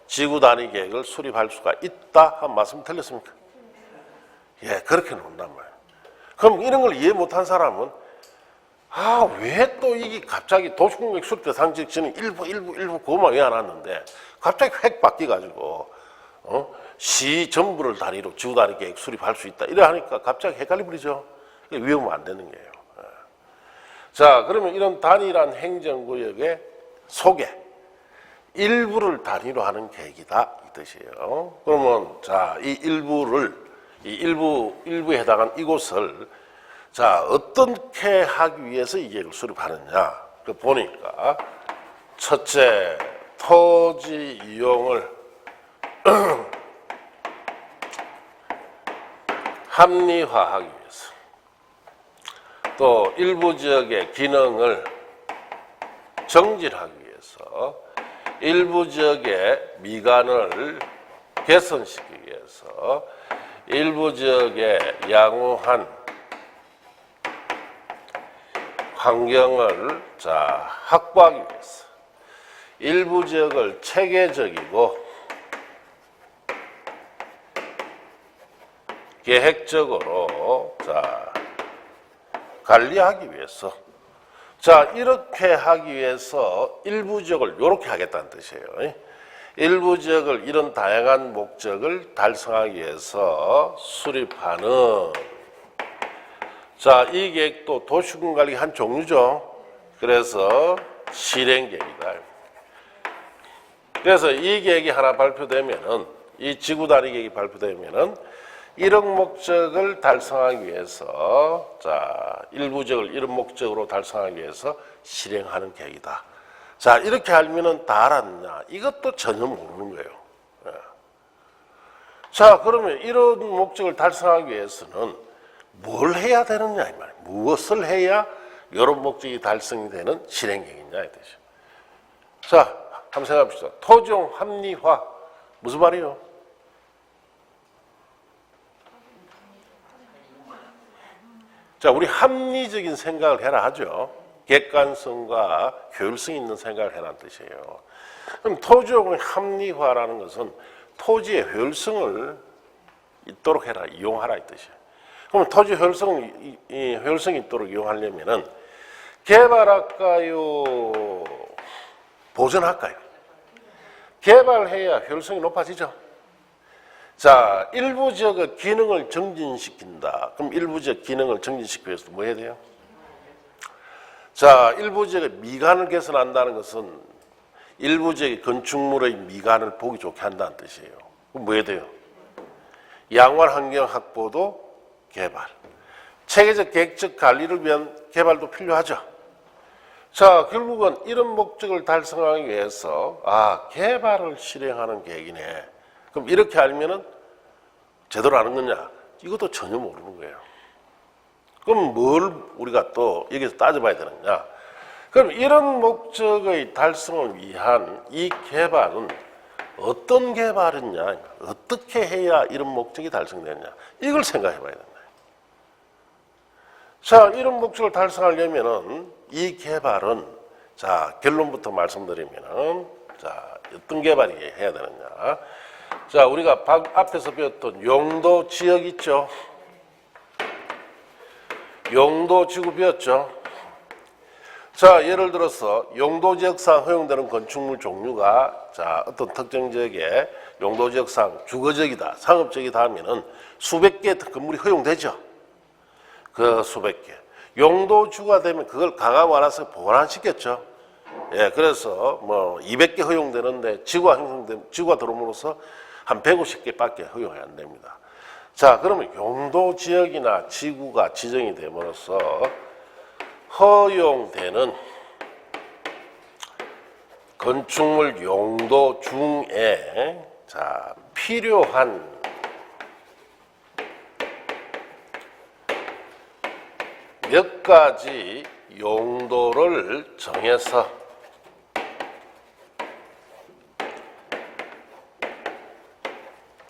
지구 단위 계획을 수립할 수가 있다 한 말씀 틀렸습니까? 예, 그렇게 나온단 말이에요. 그럼 이런 걸 이해 못한 사람은 왜 또 이게 갑자기 도시공획 수립 대상 지역지는 일부 그것만 왜 안 왔는데 갑자기 획 바뀌어가지고 시 전부를 단위로 지구 단위 계획 수립할 수 있다 이래 하니까 갑자기 헷갈려 버리죠. 위험하면 안 되는 거예요. 그러면 이런 단일한 행정구역의 속에 일부를 단위로 하는 계획이다 이 뜻이에요. 그러면 이 일부에 해당한 이곳을 어떻게 하기 위해서 이 계획을 수립하느냐? 보니까 첫째 토지 이용을 합리화하기 위해서, 또 일부 지역의 기능을 정진하기 위해서, 일부 지역의 미관을 개선시키기 위해서, 일부 지역의 양호한 환경을 확보하기 위해서, 일부 지역을 체계적이고 계획적으로 자 관리하기 위해서 자 이렇게 하기 위해서 일부 지역을 이렇게 하겠다는 뜻이에요. 일부 지역을 이런 다양한 목적을 달성하기 위해서 수립하는 자 이 계획도 도시군 관리 한 종류죠. 그래서 실행 계획이다. 그래서 이 계획이 하나 발표되면은 이 지구 단위 계획이 발표되면은 이런 목적을 달성하기 위해서 자 일부 지역을 이런 목적으로 달성하기 위해서 실행하는 계획이다. 자 이렇게 알면은 다 알았냐? 이것도 전혀 모르는 거예요. 예. 자 그러면 이런 목적을 달성하기 위해서는 뭘 해야 되느냐 이 말이에요. 무엇을 해야 이런 목적이 달성이 되는 실행 계획이냐 이 뜻이에요. 자 한번 생각해 봅시다. 토종 합리화 무슨 말이에요? 자, 우리 합리적인 생각을 해라 하죠. 객관성과 효율성 있는 생각을 해라는 뜻이에요. 그럼 토지의 합리화라는 것은 토지의 효율성을 있도록 해라, 이용하라 이 뜻이에요. 그럼 토지 효율성이 있도록 이용하려면은 개발할까요? 보존할까요? 개발해야 효율성이 높아지죠. 자, 일부 지역의 기능을 정진시킨다. 그럼 일부 지역 기능을 정진시키기 위해서 뭐 해야 돼요? 자, 일부 지역의 미관을 개선한다는 것은 일부 지역의 건축물의 미관을 보기 좋게 한다는 뜻이에요. 그럼 뭐 해야 돼요? 양활 환경 확보도 개발. 체계적 계획적 관리를 위한 개발도 필요하죠. 자, 결국은 이런 목적을 달성하기 위해서 개발을 실행하는 계획이네. 그럼 이렇게 알면은 제대로 아는 거냐? 이것도 전혀 모르는 거예요. 그럼 뭘 우리가 또 여기서 따져봐야 되느냐? 그럼 이런 목적의 달성을 위한 이 개발은 어떤 개발이냐? 어떻게 해야 이런 목적이 달성되느냐? 이걸 생각해 봐야 된다. 자, 이런 목적을 달성하려면은 이 개발은 자, 결론부터 말씀드리면은 자, 어떤 개발이 해야 되느냐? 자, 우리가 앞에서 배웠던 용도 지역 있죠? 용도 지구 배웠죠? 자, 예를 들어서 용도 지역상 허용되는 건축물 종류가 자, 어떤 특정 지역에 용도 지역상 주거지역이다, 상업지역이다 하면은 수백 개의 건물이 허용되죠? 그 수백 개. 용도주가 되면 그걸 강화 완화해서 보완시켰죠? 예, 그래서 뭐 200개 허용되는데 지구가 들어옴으로써 한 150개밖에 허용이 안 됩니다. 자, 그러면 용도 지역이나 지구가 지정이 됨으로써 허용되는 건축물 용도 중에 자, 필요한 몇 가지 용도를 정해서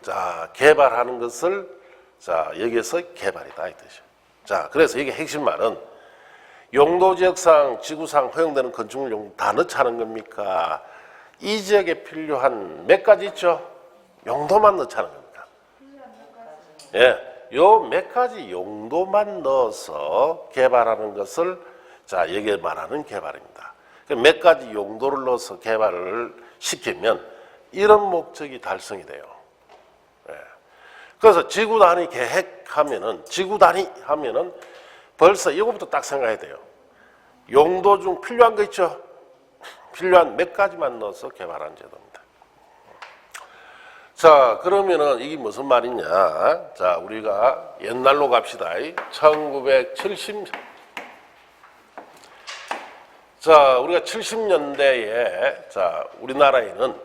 자, 개발하는 것을 자, 여기에서 개발이다 이 뜻이에요. 자, 그래서 이게 핵심 말은 용도 지역상, 지구상 허용되는 건축물 용도 다 넣자는 겁니까? 이 지역에 필요한 몇 가지 있죠? 용도만 넣자는 겁니까? 예. 요 몇 가지 용도만 넣어서 개발하는 것을 자, 여기에 말하는 개발입니다. 몇 가지 용도를 넣어서 개발을 시키면 이런 목적이 달성이 돼요. 예. 그래서 지구 단위 계획하면은 벌써 이거부터 딱 생각해야 돼요. 용도 중 필요한 거 있죠? 필요한 몇 가지만 넣어서 개발하는 제도입니다. 자, 그러면은 이게 무슨 말이냐? 자, 우리가 옛날로 갑시다. 1970. 자, 우리가 70년대에 자, 우리나라에는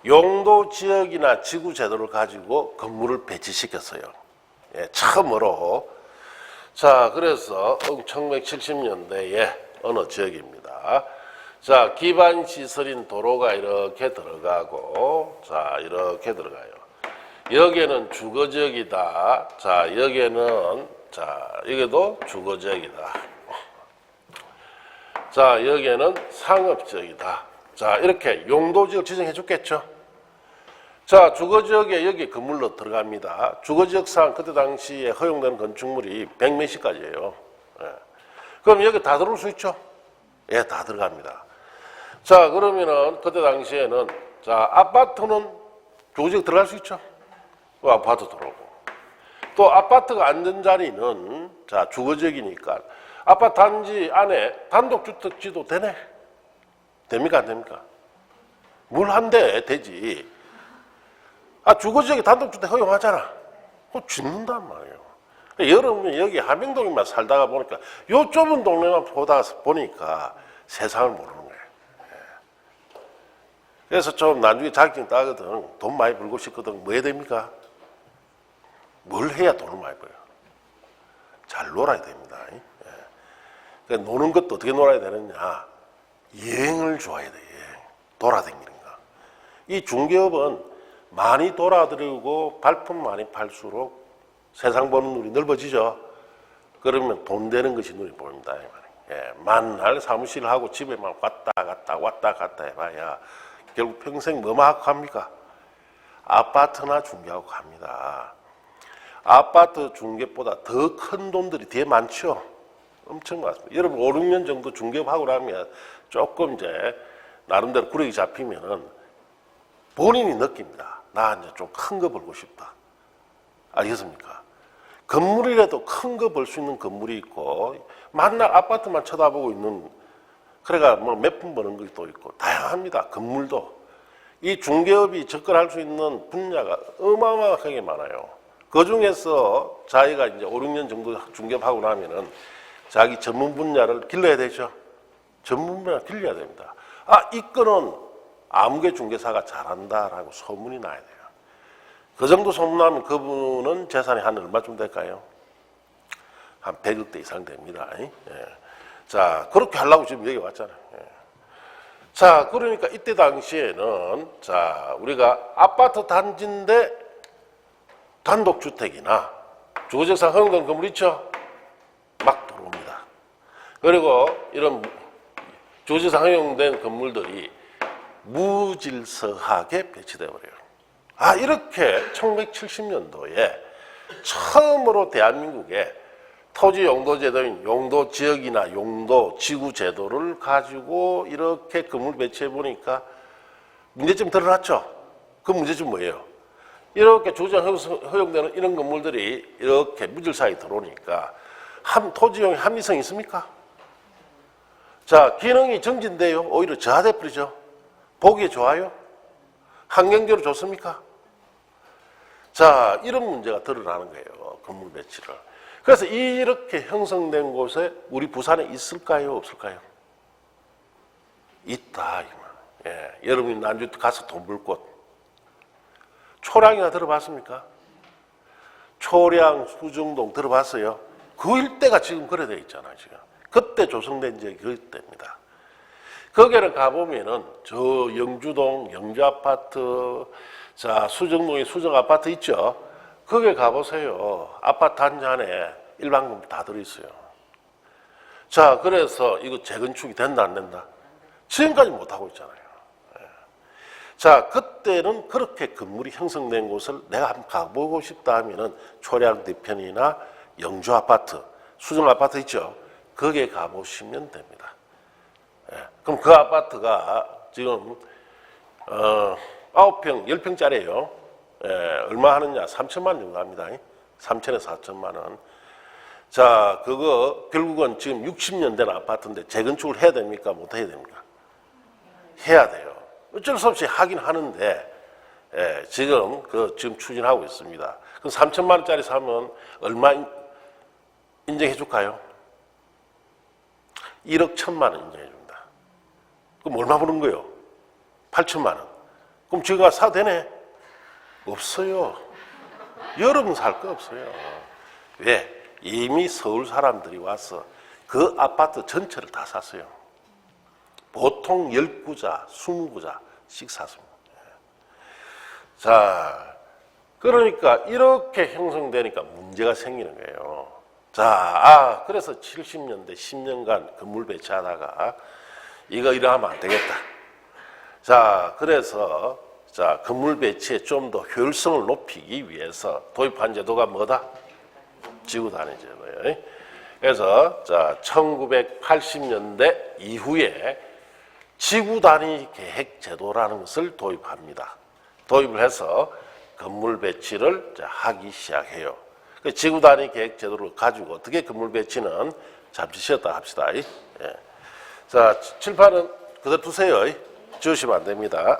용도 지역이나 지구 제도를 가지고 건물을 배치시켰어요. 예, 처음으로. 자, 그래서 1970년대에 어느 지역입니다. 자, 기반 시설인 도로가 이렇게 들어가고, 자, 이렇게 들어가요. 여기에는 주거지역이다. 자, 여기에는, 자, 여기도 주거지역이다. 자, 여기에는 상업지역이다. 자, 이렇게 용도지역 지정해 줬겠죠? 자, 주거지역에 여기 건물로 들어갑니다. 주거지역상 그때 당시에 허용되는 건축물이 100몇십 가지예요. 예. 그럼 여기 다 들어올 수 있죠? 예, 다 들어갑니다. 자, 그러면은 그때 당시에는 자, 아파트는 주거지역 들어갈 수 있죠? 아파트 들어오고. 또 아파트가 앉은 자리는 자, 주거지역이니까 아파트 단지 안에 단독주택지도 되네? 됩니까? 안 됩니까? 뭘 한대? 되지. 주거지역에 단독주택 허용하잖아. 그거 짓는단 말이에요. 여러분 여기 함영동에만 살다가 보니까 요 좁은 동네만 보니까 세상을 모르는 거예요. 그래서 좀 나중에 자격증 따거든 돈 많이 벌고 싶거든 뭐 해야 됩니까? 뭘 해야 돈을 많이 벌어요? 잘 놀아야 됩니다. 그러니까 노는 것도 어떻게 놀아야 되느냐? 여행을 좋아해야 돼. 돌아다니는 거. 이 중개업은 많이 돌아다니고 발품 많이 팔수록 세상 보는 눈이 넓어지죠. 그러면 돈 되는 것이 눈에 보입니다. 만날 사무실을 하고 집에만 왔다 갔다 해봐야 결국 평생 뭐만 하고 갑니까? 아파트나 중개하고 갑니다. 아파트 중개보다 더 큰 돈들이 뒤에 많죠. 엄청 많습니다. 여러분 5, 6년 정도 중개업하고 나면 조금 이제 나름대로 구력이 잡히면은 본인이 느낍니다. 나 이제 좀 큰 거 벌고 싶다. 알겠습니까? 건물이라도 큰 거 벌 수 있는 건물이 있고 만날 아파트만 쳐다보고 있는 그래가 뭐 몇 푼 버는 것도 있고 다양합니다. 건물도. 이 중개업이 접근할 수 있는 분야가 어마어마하게 많아요. 그 중에서 자기가 이제 5, 6년 정도 중개업하고 나면은 자기 전문 분야를 길러야 되죠. 전문 분야를 길러야 됩니다. 이 건은 아무개 중개사가 잘한다라고 소문이 나야 돼요. 그 정도 소문나면 그분은 재산이 한 얼마쯤 될까요? 한 100억대 이상 됩니다. 자, 그렇게 하려고 지금 여기 왔잖아요. 자, 그러니까 이때 당시에는 자, 우리가 아파트 단지인데 단독주택이나 주거지역상 허용된 건물 있죠? 막 들어옵니다. 그리고 이런 주거지역상 허용된 건물들이 무질서하게 배치되어 버려요. 이렇게 1970년도에 처음으로 대한민국에 토지 용도 제도인 용도 지역이나 용도 지구 제도를 가지고 이렇게 건물 배치해 보니까 문제점 드러났죠. 그 문제점 뭐예요? 이렇게 주거지역 허용되는 이런 건물들이 이렇게 무질서하게 들어오니까 토지용의 합리성이 있습니까? 자, 기능이 정진돼요. 오히려 저하돼 버리죠. 보기에 좋아요? 환경적으로 좋습니까? 자, 이런 문제가 드러나는 거예요. 건물 배치를. 그래서 이렇게 형성된 곳에 우리 부산에 있을까요? 없을까요? 있다. 여러분이 난주 가서 돈 벌 곳. 초량이나 들어봤습니까? 초량, 수정동 들어봤어요? 그 일대가 지금 그래 돼 있잖아요. 지금. 그때 조성된 지역이 그때입니다. 거기를 가보면은 저 영주동, 영주아파트, 자, 수정동에 수정아파트 있죠? 거기 가보세요. 아파트 단지 안에 일반 건물 다 들어있어요. 자, 그래서 이거 재건축이 된다, 안 된다? 지금까지 못하고 있잖아요. 자, 그때는 그렇게 건물이 형성된 곳을 내가 한번 가보고 싶다 하면은 초량 뒤편이나 영주아파트, 수정아파트 있죠? 거기에 가보시면 됩니다. 그럼 그 아파트가 지금 9평, 10평짜리예요. 얼마 하느냐? 3천만 원 정도 합니다. 3천에서 4천만 원. 자, 그거 결국은 지금 60년 된 아파트인데 재건축을 해야 됩니까? 못 해야 됩니까? 해야 돼요. 어쩔 수 없이 하긴 하는데 지금 지금 추진하고 있습니다. 그럼 3천만 원짜리 사면 얼마 인정해 줄까요? 1억 1천만 원 인정해 줍니다. 그럼 얼마 버는 거예요? 8천만 원. 그럼 지금 사도 되네? 없어요. 여러분 살 거 없어요. 왜? 이미 서울 사람들이 와서 그 아파트 전체를 다 샀어요. 보통 10구자, 20구자씩 샀습니다. 자, 그러니까 이렇게 형성되니까 문제가 생기는 거예요. 자, 그래서 70년대 10년간 건물 배치하다가 이거 이러하면 안 되겠다. 자, 그래서 자, 건물 배치에 좀 더 효율성을 높이기 위해서 도입한 제도가 뭐다? 지구 단위 제도예요. 그래서 자, 1980년대 이후에 지구 단위 계획 제도라는 것을 도입합니다. 도입을 해서 건물 배치를 하기 시작해요. 지구 단위 계획 제도를 가지고 어떻게 건물 배치는 잠시 쉬었다 합시다. 예. 자, 칠판은 그대로 두세요. 지우시면 안 됩니다.